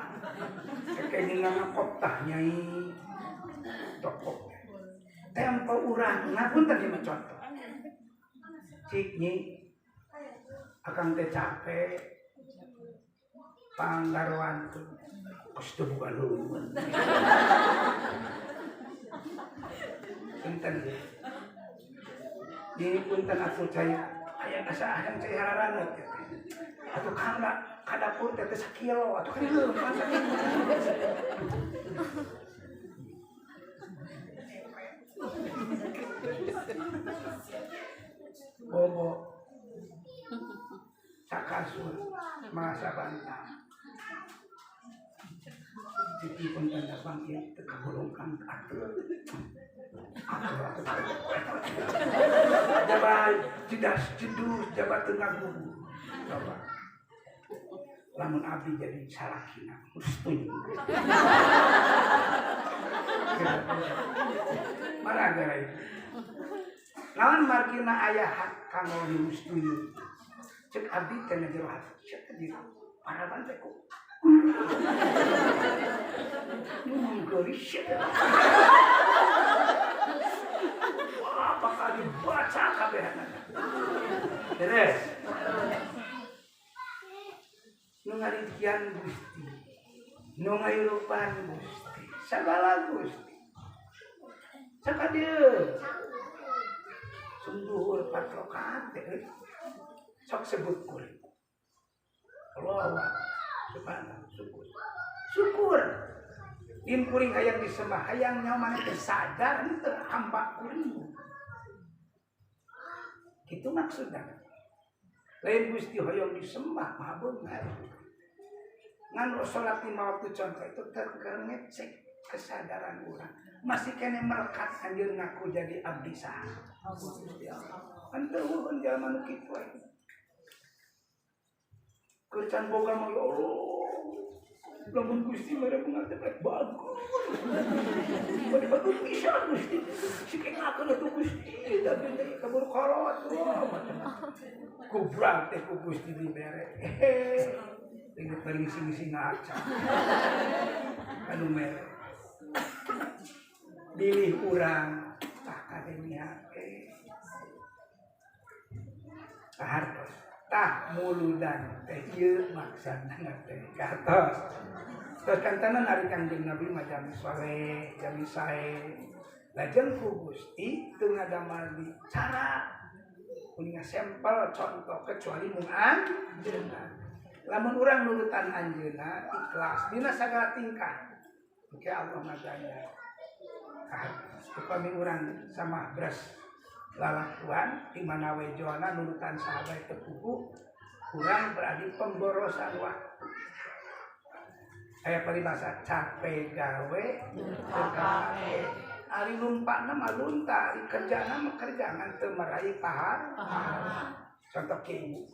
Kekenging ngakoptah nyai tokok. Tempo urang ngapunten ieu contoh. Cik nyi akang teh capek panggarwan geus teu boga leuweun. Punten. Ini punten atuh cai aya kasaahan cai hararanut atuh kangda ka dapur teh sakilo atuh kan leuman bobo sakasur merasa bantah jadi punten abang ieu teu kabulungkan atur jabat jedas jedus jabat tengah gugu coba lamun abdi jadi salakina setuju maragara itu lawan margina aya hak kanggo disetuju cek abdi teh jero hati cek di paraban teh ku apakah dibaca kabehana beres nu ngarizkian Gusti nu ngayurupan Gusti sagala Gusti sakadieu sungguh patrokat sok sebut kuring Allah subhanahu syukur din kuring hayang disembah hayang nyawa mana teh sadar henteu hamba kuring kitu maksudna lain Gusti hoyong disembah mah beungar ngan salat lima waktu contoh itu terngecek kesadaran urang masih kene melekat anjeun ngaku jadi abdi saha Gusti Allah henteu ulun jalma nu kitu kercan boga mah ya Allah lamun Gusti mere mengatep bagus bade bagus pisan Gusti sikenakeun atuh Gusti tapi teh kabur kolot kubrang teh ku Gusti dibere inget balising-sing aca anu mere pilih urang akademia hartos tah muludan teh ieu maksudna teh gatos terus kantanan ari Kanjeng Nabi mah jami sore jami sae lajeng ku Gusti teu ngadamel di cara punya sampel contoh kecuali mung anjeunna lamun urang nurutan anjeunna ikhlas dina sagala tingkah engke Allah ngajaya upami urang sama beres lalakuan di mana wejona nurutan sahabat tepuku kurang berarti pemborosan waktu kayak peribahasa capek gawe tergawe ari lumpana mah lunta, ari kerjana mah kerja ngan teu maraih pahala. Contoh ke ibu.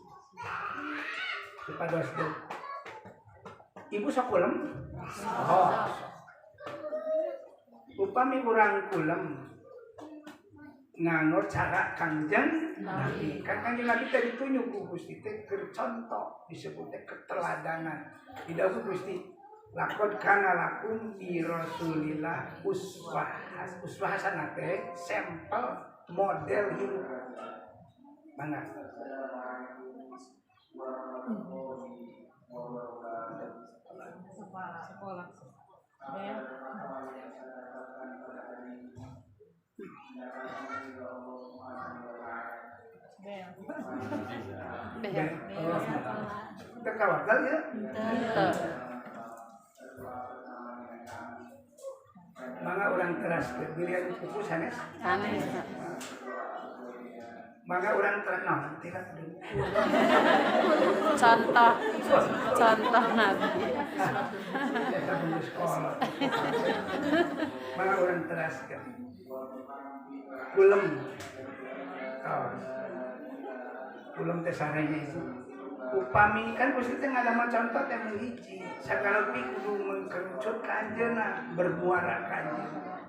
Supados deui. Ibu sok kulem? Oh. Upami urang kulem nganggo cara Kangjeng Nabi. Kan Kangjeng Nabi teh ditunjuk ku Gusti teh keur contoh disebut teh keteladanan. Didawuh Gusti lakon kana lakum fi Rasulillah uswah hasanah teh sampel model hidup. Mangga. Sekolah. Terkawal ya? Mangga orang teras berian kuku sanes. Mangga orang teras tidak dulu. Contoh Nabi. Kita perlu sekolah. Mangga orang teras kulem. Kulem teh sarenya itu. Upami kan Gusti teh ngadama contoh teh menghiji. Sagala kudu mengkerucut ka anjeunna, bermuara ka anjeunna.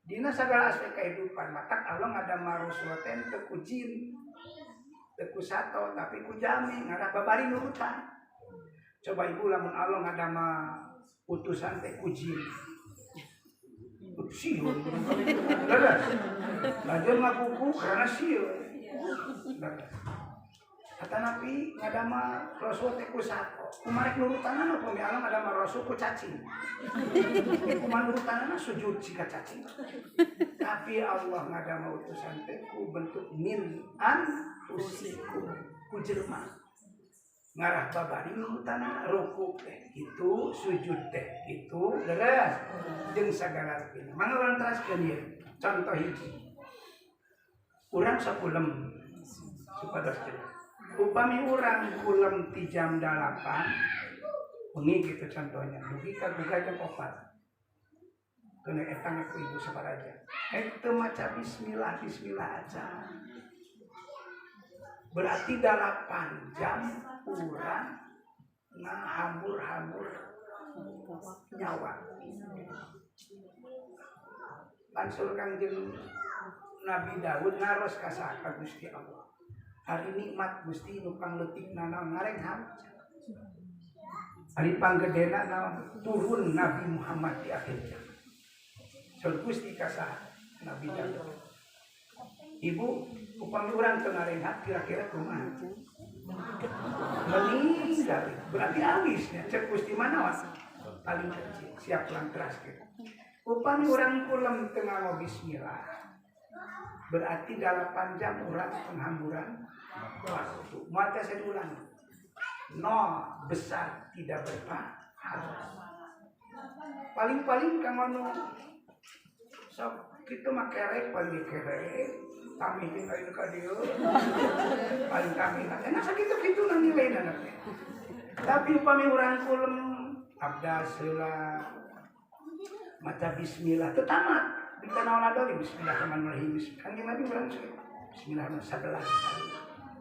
Dina sagala aspek kehidupan, matak Allah ngadama Rasul teh teu ku jin, teu ku sato, tapi ku jami, ngadah babari nurutan. Coba ibu lamun Allah ngadama utusan teh ku jin. Sieun. Lanjut ngakuku karena sieun. Kata Nabi ngadama Rasul teh ku sato. Kumarek nurutanana upami Allah ngadama Rasul ku cacing. Kumaha nurutanana sujud jika cacing. Tapi Allah ngadama utusan teh ku bentuk min usiku ku jelema. Ngarah babari nurutanana ruku teh gitu, sujud teh gitu, leres. Jeung sagala pina. Mangga urang teraskeun ieu. Contoh hiji. Urang sakulem supados jelas. Upami urang kulem ti jam 8 bengi gitu contohnya dugi ka gugah jam 4 kena etang aku ibu sabaraja teu maca bismillah aja berarti 8 jam urang ngahambur-hambur nyawa langsung Kangjeng Nabi Daud ngaros ka saha Gusti Allah. Hari nikmat Gusti nu pangleutikna naon ngarengham. Hari panggedena naon turun Nabi Muhammad di akhir zaman. Saur Gusti ka saha Nabi Daud. Ibu upami urang teu ngarengham kira-kira kumaha? Meninggal. Berarti alisnya cek Gusti manaos paling kecil siap lantraskeun. Upami urang kulem teu nganggo bismillah. Berarti 8 jam urang penghamburan waktu. Mata saya ulang. Besar tidak berpahala. Paling-paling kanggo sok kitu mah kerek paling kerek. Kami tinggal di dieu. Paling kami enak sakitu-kitu na nilaina teh. Tapi upami urang kulem abdas heula maca bismillah teu tamat. Kita naon adoli bismillahirrahmanirrahim. Kanjeng Nabi urang bismillahirrahmanirrahim 11 kali.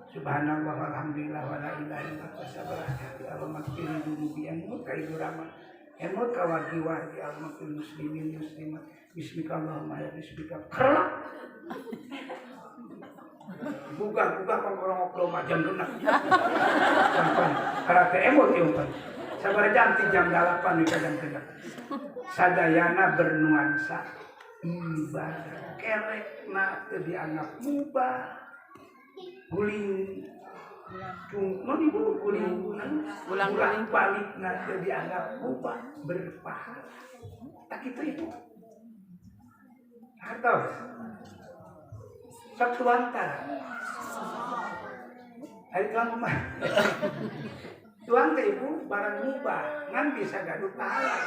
Subhanallah walhamdulillah wala ilaha illallah 11 kali. Allahumma qfir dunubi anmut kaidu rahmat. Emut kawargi-wargi Allahumma qfir muslimin muslimat. Bismika Allahumma ya bismika. Kerlak. Buka kongkorong-kongkorong macam genep. Sampai karate emot ya umpan. Sabar jam 8 di jam 8. Sadayana bernuansa ibadah kerek na teu dianggap mubah guling non ibu guling ulang balik na teu dianggap mubah berpahala tak itu ibu hartos sok tuantar hari tuan rumah tuan teh ibu barang mubah ngan bisa gaduh pahala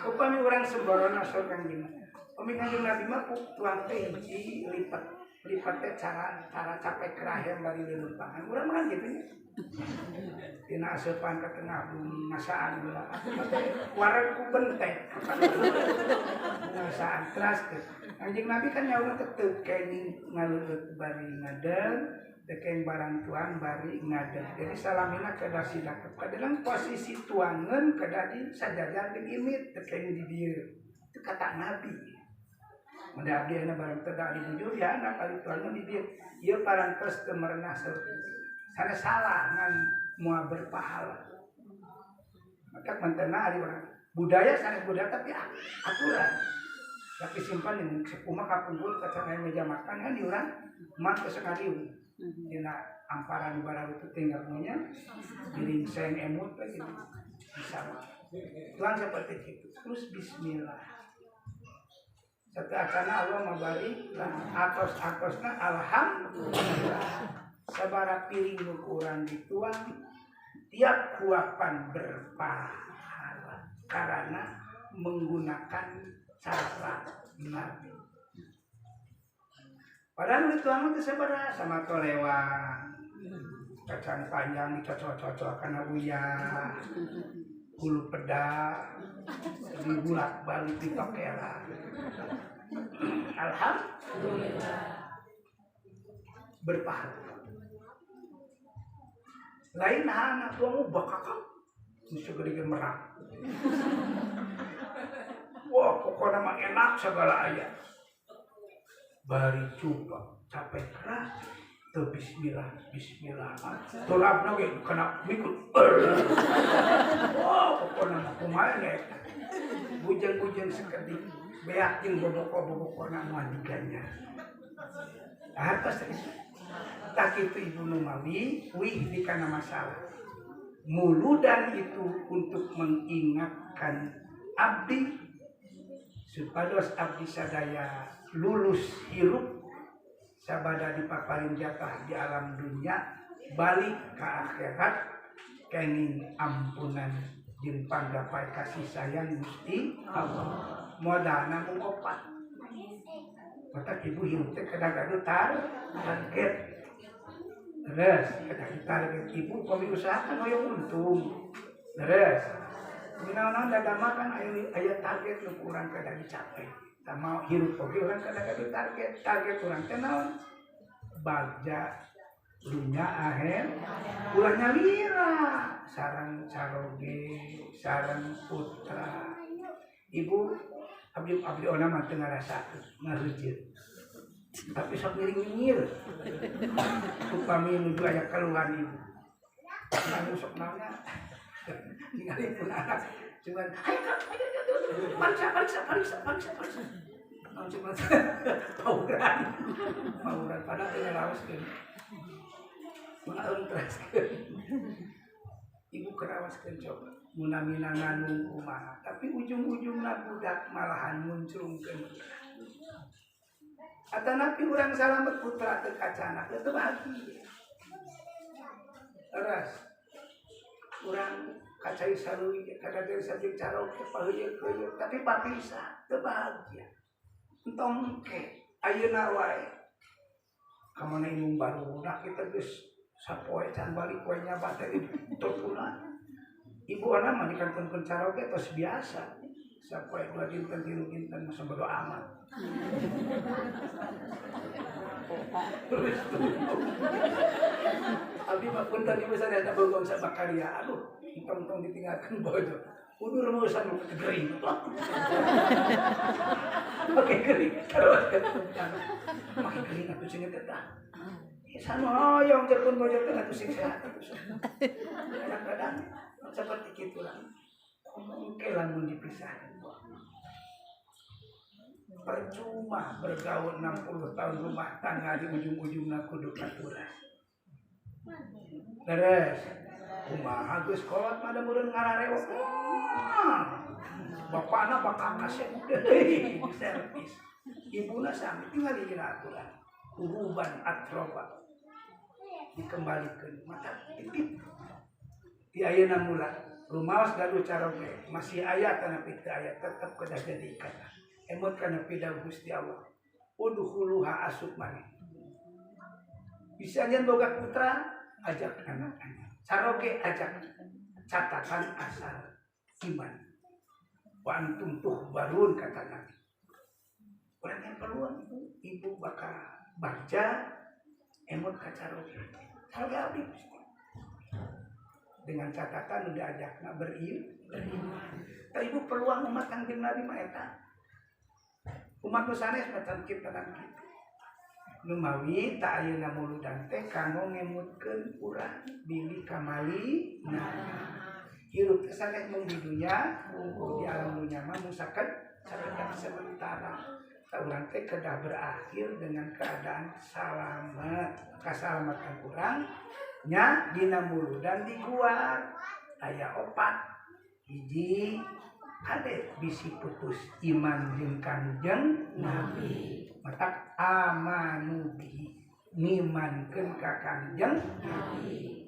upami urang semborona sok Kanjeng Kanjeng Nabi mah tuang teh hiji lipat teh cara capai kerahir dari leuleumpangan. Urang mah gitu nya. tina asepan ke tengah bumi ngasaan heula wareg ku benteng ngasaan teras teh anjing Nabi kan nyawa tetep kenging ngaleueut bari ngadeg tekeng barang tuan bari ngadeg jadi salamina kada sida kadalang posisi tuangeun kada di sajajar jeung imit tekeng di dieu itu kata Nabi mada abdi ayeuna barang teu da dibujur ya anak kali tuangeun di dieu ieu parantos teu merenah sana salah ngan moal berpahala maka mentena ari orang budaya sana budaya tapi aturan tapi simpan yang sepuma kapungkul kacang meja makan kan di urang mah kesengaliun dina amparan barang itu tinggal punya giring seng emut gitu bisa tuan seperti itu terus bismillah setelah karena Allah memberi atos-atosna alhamdulillah sabara piring ukuran dituang tiap kuapan berpahala karena menggunakan cara Nabi. Padahal dituang itu sabara sama tolewang kacang panjang dicocok-cocok karena uyah bulu pedak dibulak balik dipakera. Alhamdulillah berpahala. Lain anak tuamu bakakak bisa gede merah. Wah pokoknya mah enak segala ayat. Bari coba capek keras. Tuh bismillah. Turabna ge kena mikul. Wah pokoknya mah kumaha ya. Bujang-bujang sekedik. Beak jeung bobok-bobokna mandikannya. Hartas tak itu ibu Numawi, wih dikana masalah. Muludan itu untuk mengingatkan abdi supados abdi sadaya lulus hirup sabada dipaparin jatah di alam dunia balik ke akhirat kenging ampunan jeung panggapai kasih sayang Gusti Allah. Modalna mung opat. Mata ibu hirup teh kadang-kadang target. Terus kada target ibu kami usahakan hoyong untung. Terus minaon dadama kan aya target nu kurang kada dicapai. Tah mau hirup oge urang kada target urang teh naon? Bagja dunya akhir ulah nyalira sareng caroge sareng putra. Ibu abdi ona mah teu ngarasakeun ngareujeur. Tapi sok ngiring-ngir. Upami nuju aya keluhan ibu. Anu sok naonna. Ningali pun anak cuman ayo periksa. Cuma pauran pada teu ngaraoskeun. Maun teraskeun. Ibu kerawaskeun coba. Munamina ngandung kumaha, tapi ujung-ujungna budak malahan muncrungkeun. Atanapi urang salamet putra teu kacana teu bahagia. Teras urang kacai sarui kada teu sajeng caroke paheuyeuh tapi papisa teu bahagia. Entong ke ayeuna wae. Kamana indung barudak kita geus sapoe can balik poe nyabat teh teupulan. Ibu anak mah dikantonkeun caroke tos biasa. Sapoe 2 dinten 3 dinten masa bodo amat. Terus abdi mah punten ibu sadaya bogong sabakaria. Aduh, tong ditinggalkeun bojo. Kudu rumusan nu gering. Oke gering. Terus makin gering atuh cenah teh. Sanu hoyong jeung bojo teh atuh sing sehat atuh. Kadang-kadang seperti gitulah. Mungkin lamun dipisah. Percuma bergaul 60 tahun rumah tangga di ujung-ujungna kudu katuran. Terus kumaha geus kolot mah meureun ngarareok. Bapana bakal kasih deui di servis. Ibuna sami tinggal di aturan. Uruban atroba dikembalikan mata titip di ayeuna mula rumaos gaduh caroge masih aya kana piti aya tetep kada jadi kata emot kana pidaw Gusti Allah udkhuluha asup maneh bisa nyen boga putra ajak anak-anak. Saroge ajak catatan asal iman. Wa antum tuhbarun kata Nabi. Orang yang peluang ibu bakal baca emot kacaroge. Saroge abdi dengan catatan udah ajakna beriman. Tapi ibu peluang umat Kangjeng Nabi mah eta. Umat nu sanes macam kita dan kita. Numawi tak ayeuna muludan teh kanggo ngemutkeun urang bili kamali hirup teh sanes mung di dunya di alam dunya mah musakan sakedar sementara urang teh kedah berakhir dengan keadaan selamat kasalamatan urang nya dina muludan di gua aya opat hiji ade bisi putus iman jeung Kangjeng Nabi matak amanu bihi nimankeun ka Kangjeng Nabi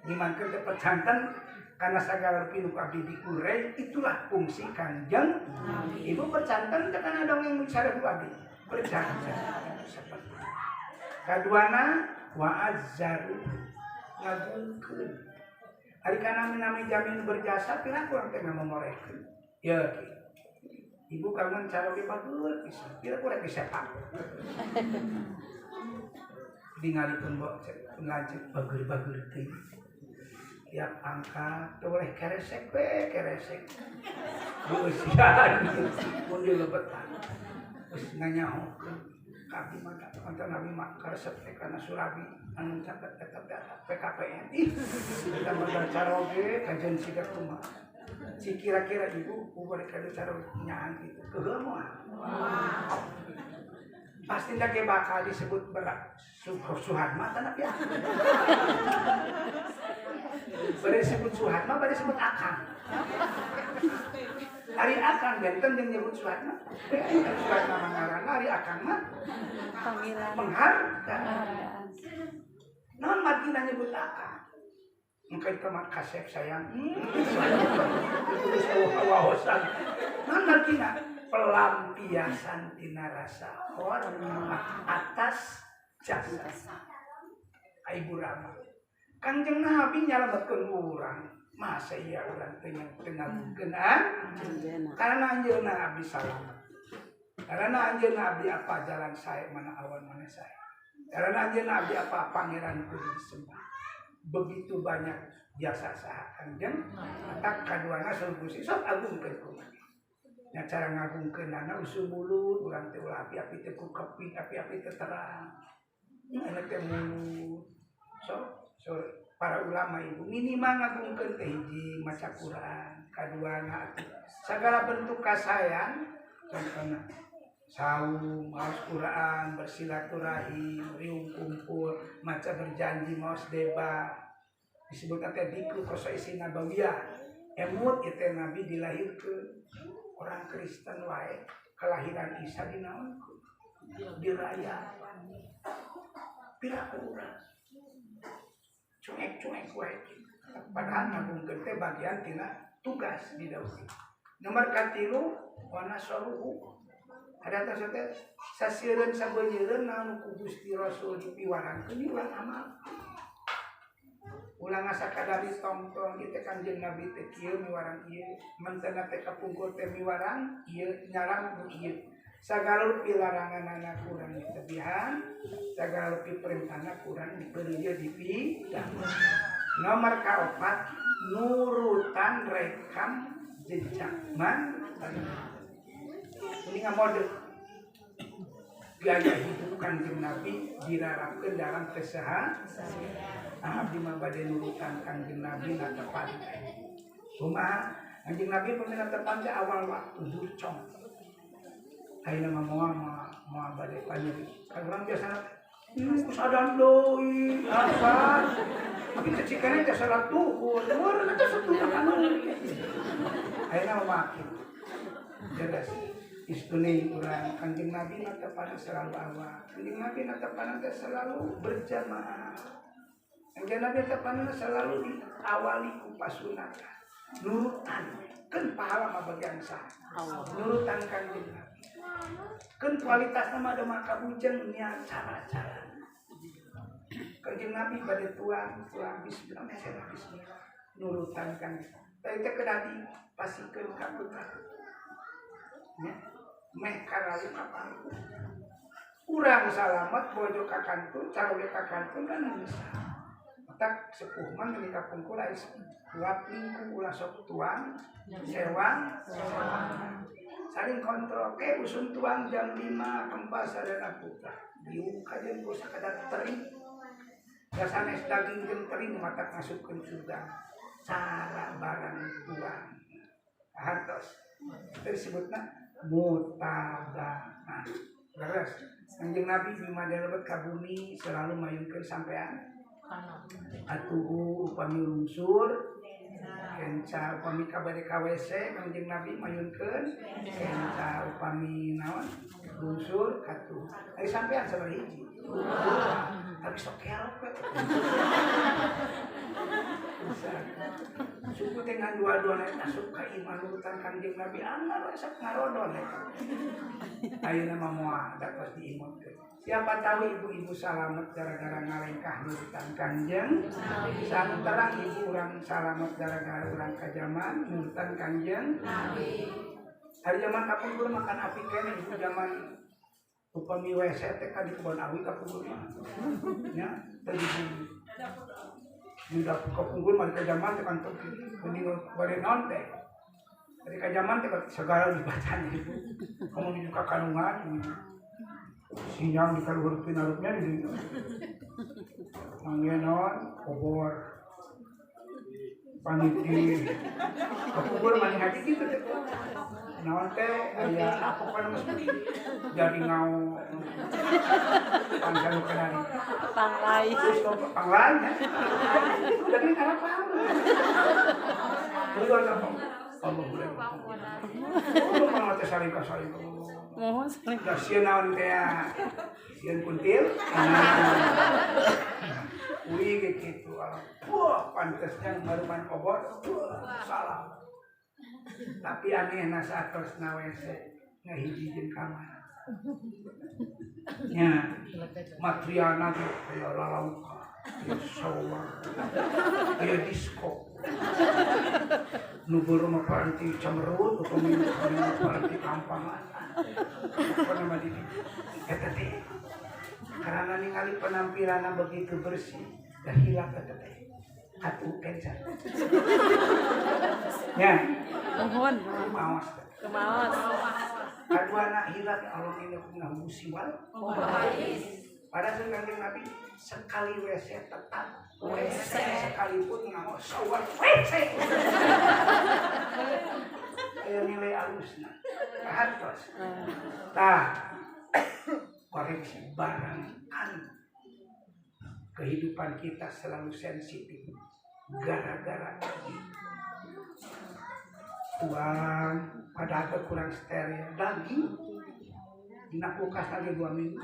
nimankeun teh percanten karena sagala pinu abdi diurei itulah fungsi Kangjeng Nabi. Ibu percanten teh kana dongeng sareng abdi percanten seperti kaduana wa azzaru ngagungkeun ari kana nami jamin berjasa pira kurang teh ngamomorekeun ya ibu kangen cara dipageul bisa pira kurang bisa pak dingalikeun mbok lanjut bager-bager teh tiap angkat toleh keresek we keresek usian mun dilebetan geus nganyahokeun kabeh mah kantor Nabi mah karesep teh kana surabi anu caket tetep PKPN kita berbicara oge kajian siga kumaha si kira-kira ibu ubah kada cara nyaan gitu keheul moal pasti ndak bakal disebut berat Suharma tanah pian bari disebut Suharma bari disebut Akang Ari Akang benten yang nyebut Suharma Suharma mangarana Ari Akang mah panggilan penghargaan non margina nyebut Akang mungkin teman kasep sayang terus hawa-hawasan non margina pelampiasan tina rasa hormat atas jasa Ibu Rama Kangjeng Nabi nyalametkeun urang masa iya urang teh yang ngagungkeun karena anjeunna abdi salamet karena anjeunna abdi apa jalan sae mana awan mana sae karena anjeunna abdi apa pangeran kudu disembah begitu banyak jasa saha Kangjeng mata kaduana solusi sok agungkeun kumaha nya cara ngagungkeunana usul mulut urang teh ulah api-api teh ku kepi api-api teh terang enak teh mulut so para ulama ibu minimal ngagungkeun teh hiji maca Quran kaduana segala bentuk kasayang contohna saum maos Quran bersilaturahim riung kumpul maca berjanji maos debat disebut teh dikru kosoisi nabawiyah emut ieu teh Nabi dilahirkeun orang Kristen wae kelahiran Isa dinaonkeun dirayakan pira urang cuek-cuek wae padahal ngagungkeun teh bagian tina tugas di daud nomor katilu wa nasaruhu ada teh sasieun sabeunyeun naon ku Gusti Rasul dipiwarankeun ulang amal ulang sakadari tongtong ieu Kanjeng Nabi teh kieu miwarang ieu mentena teh kapungkur teh miwarang ieu nyarang ku ieu sagala pilaranganna kurang ditebihan sagala perintahna kurang diberi dipi nomor kaopat nurutan rekam jejak man ini ngamode gaya hidup Kanjeng Nabi dirarapkeun dalam kesehatan abdi mah bade nurutan Kanjeng Nabi na tepan kumaha Kanjeng Nabi pamina tepan teh awal waktu durcong ayeuna mah moal bade panyeuri kaduran biasana kusadaan deui asal tapi cicikana teh salat duhur urang teh satunggal anu ayeuna mah makin jelas istune urang Kanjeng Nabi na tepan selalu awal Kanjeng Nabi na tepan teh selalu berjamaah Kanjeng Nabi tepan selalu diawali ku pasunatan nurutan kan pahala mah bagian sah nurutan Kanjeng Nabi kan kualitasna mah ada maka bujeng nya cara-cara Kanjeng Nabi bade tuang bismillah saya bismillah nurutan kan tapi teh kedadi pasikeun ka putra nya meh karali apa urang salamet bojo ka kantun caroge ka kantun kan bisa tak sepuh mah geus kapungkul aya buat minggu ulah sok tuang sewa saling kontrol ke usum tuang jam 5 kempas sadana putra diu kajen ku sakadar teri da sanes daging jeung teri mata masukkeun surga cara barang tuang hartos disebutna mutabana beres Kanjeng Nabi bima dilebet ka bumi selalu mayungkeun sampean atuhu upami lungsur kenca upami kabade ka WC Kanjeng Nabi mayunkeun kenca upami naon lungsur katuh ari sampean sabaraha hiji tapi sok kelok suku dengan dua-duanya masuk ke iman urutan Kanjeng Nabi anggar sak ngarodon ayeuna mah moal dados diimutkeun siapa tahu ibu-ibu salamet gara-gara ngalengkah nurutan Kanjeng sementara ibu urang salamet gara-gara urang kajaman nurutan Kanjeng Nabi hari zaman kapungkur makan api kene ibu zaman upami WC teh ka di kebon awi kapungkur nya tadi tidak kapungkur mah di kajaman teh kan mending bare naon teh dari kajaman teh segala dibacanya ibu kamu dibuka kandungan sinyal di kaluhur pinarupnya di manggenon obor paniti kapungkur mah hati gitu teh naon teh aya apa kan mesti jadi ngau pangkalu kenari Panglai panglai ya jadi kana paham bulan apa Allah bulan oh malah teh saling kasaling mohon saling da sieun naon teh sieun kuntil uih ge kitu wah pantesnya ngaruman obor salah tapi anehna saatosna WC ngahiji jeung kamar nya materialna ge aya lalauka aya shower aya disco nu beureum mah paranti camerut upami paranti kampangan apa nama di eta teh karena ningali penampilanna begitu bersih dah hilang eta teh atuh kencan nya mohon maos kemaos kaduana hilang Allah ini punya musiwal pada Kanjeng Nabi sekali WC tetap WC sekalipun ngamo shower WC aya nilai alusna kahartos tah koreksi barang kehidupan kita selalu sensitif gara-gara tuang pada kurang steril daging dina kulkas lagi 2 minggu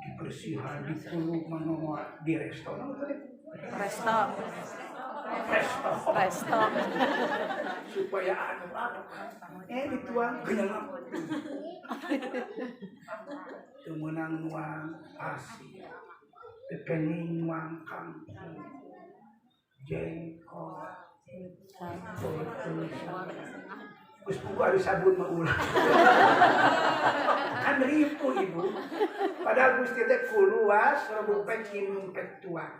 dibersihan dipuluh menongol di restoran resto supaya anu dituang genyang temenang nuang asih tekening nuang kampung jengkol Gus buku ada sabun mengulang kan ribu ibu padahal Gusti teh kuluas rebuk pek kinung pek tuang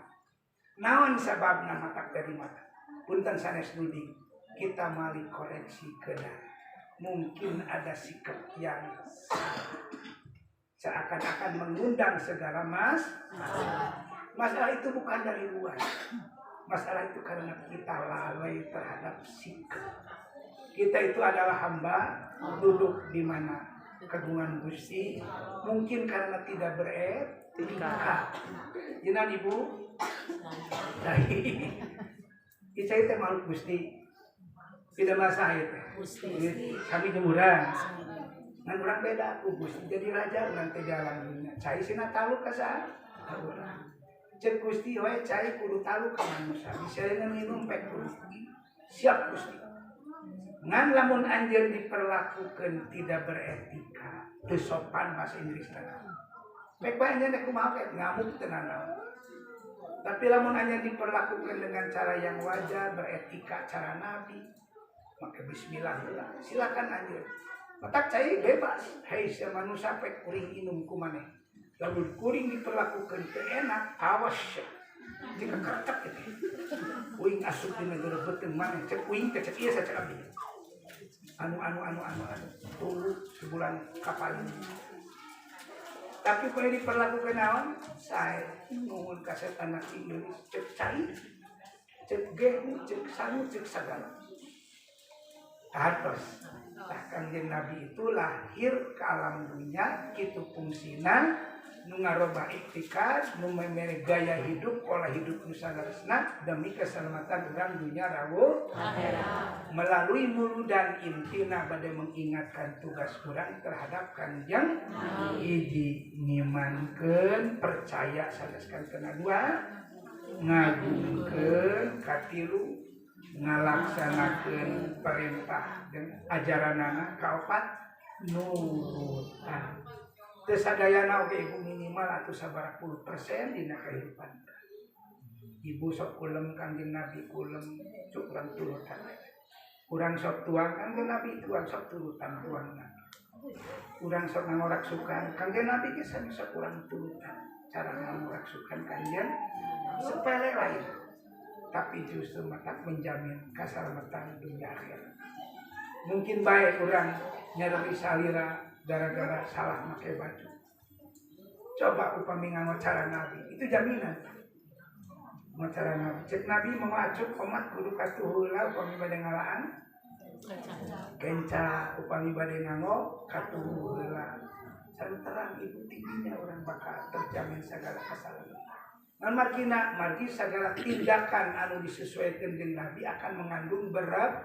naon sababna matak dari mata punten sanes nuding kita mali koreksi kena mungkin ada sikap yang seakan-akan mengundang segala masalah itu bukan dari luar masalah itu karena kita lalai terhadap sikap kita itu adalah hamba duduk di mana kegungan Gusti mungkin karena tidak beretika jinan ibu dari kita itu makhluk Gusti tidak masalah itu kami jemuran ngan urang beda aku Gusti jadi raja urang teh jalan dunia cai sina talu ka saha urang cek Gusti we cai kudu talu ka manusia diseungeun minum pek kudu siap Gusti ngan lamun anjeun diperlakukeun tidak beretika teu sopan bahasa Inggris teh Baik banyak kumaha ngamuk tenan. Tapi lamun hanya diperlakukan dengan cara yang wajar, beretika cara Nabi, maka bismillah silakan lanjut. Matak cai bebas. Hei sama manusia pek kuring inum kumaneh. Lalu kuring diperlakukan keenak, awas ya. Jika kertak itu, kuing asup di negara beten mana, cek kuing cek iya saya abdi. Anu, tunggu sebulan kapal ini. Tapi kalau diperlakukan awan, saya mohon kaset anak Indonesia cek cai, cek gehu, cek sangu, cek sagala. Hartos. Kanjeng Nabi itu lahir ke alam dunia, itu fungsina, nu ngaroba iktikad, nu memere gaya hidup, pola hidup nusanaresna demi keselamatan orang dunia rawuh akhirat. Melalui mulu dan intina bade mengingatkan tugas orang terhadap Kanjeng hiji ngimankeun percaya saneskan kana dua, ngagungkeun katilu, ngalaksanakeun perintah dan ajaranana kaopat nurutan. Teu sadayana oge ibu minimal atuh sabaraha puluh % dina kehidupan. Ibu sok kulem Kanjeng Nabi kulem sok urang turutan. Urang sok tuang Kanjeng Nabi tuang sok turutan tuangna. Urang sok ngamoraksukan Kanjeng Nabi ge sok urang turutan. Cara ngamoraksukan Kanjeng sepele lain. Tapi justru matak menjamin keselamatan dunia akhirat. Mungkin baik orang nyari salira gara-gara salah pakai baju. Coba upami nganggo cara Nabi, itu jaminan. Mau cara Nabi, cek Nabi mau acup umat kudu katuh heula upami bade ngalaan. Kenca upami bade nganggo katuh heula. Santaran ibu tingginya orang bakal terjamin segala keselamatan. Margi segala tindakan anu disesuaikan dengan Nabi akan mengandung berkah.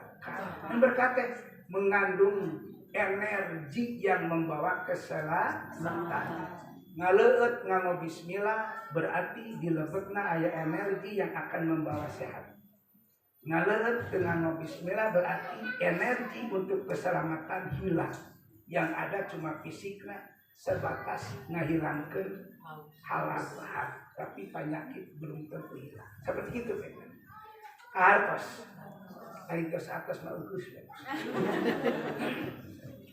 Berkah mengandung energi yang membawa keselamatan. Ngaleut nganggo bismillah berarti di lebetna aya energi yang akan membawa sehat. Ngaleut dengan nganggo bismillah berarti energi untuk keselamatan hilang. Yang ada cuma fisiknya sebatas ngahilangkeun halal bahar, tapi penyakit belum tentu hilang. Seperti itu kan. Hartos. Hartos atas maugus.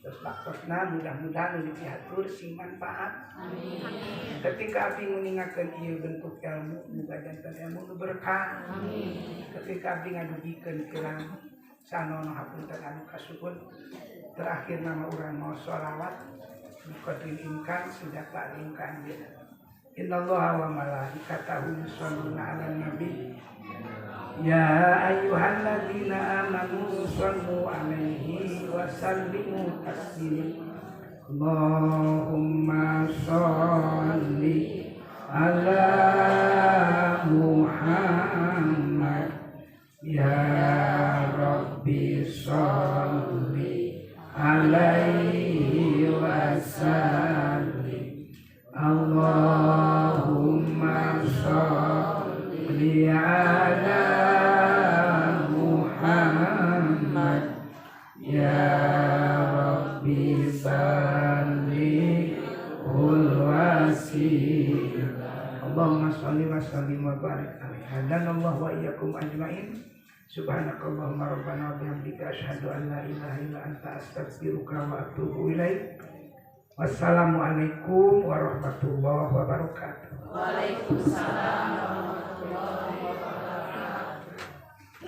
Terus baktosna mudah-mudahan diatur sing manfaat. Amin. Ketika abdi nguningakeun ieu bentuk ilmu, muga janten ilmu nu berkah. Amin. Ketika abdi ngadugikeun kirang sanono hapunten anu kasuhun. Terakhir nama urang mau sholawat muqaddiminkan sudah taklimkan dia. Innallaha wa malaikatahu yusholluna 'alan nabi. Ya ayyuhalladzina amanu shallu 'alaihi wa sallimu taslima. Allahumma shalli 'ala Muhammad. Ya Rabbi shalli 'alaihi wa sallim. Allahumma sholli ala Muhammad. Ya Rabbi ballighul wasilah. Allahumma sholli wa sallim wa barik alaihi. Hadanallahu wa iyyakum ajmain. Subhanakallahumma rabbana wa bihamdika asyhadu an la ilaha illa anta astaghfiruka wa atubu ilaik. Wassalamualaikum warahmatullahi wabarakatuh. Waalaikumsalam warahmatullahi wabarakatuh.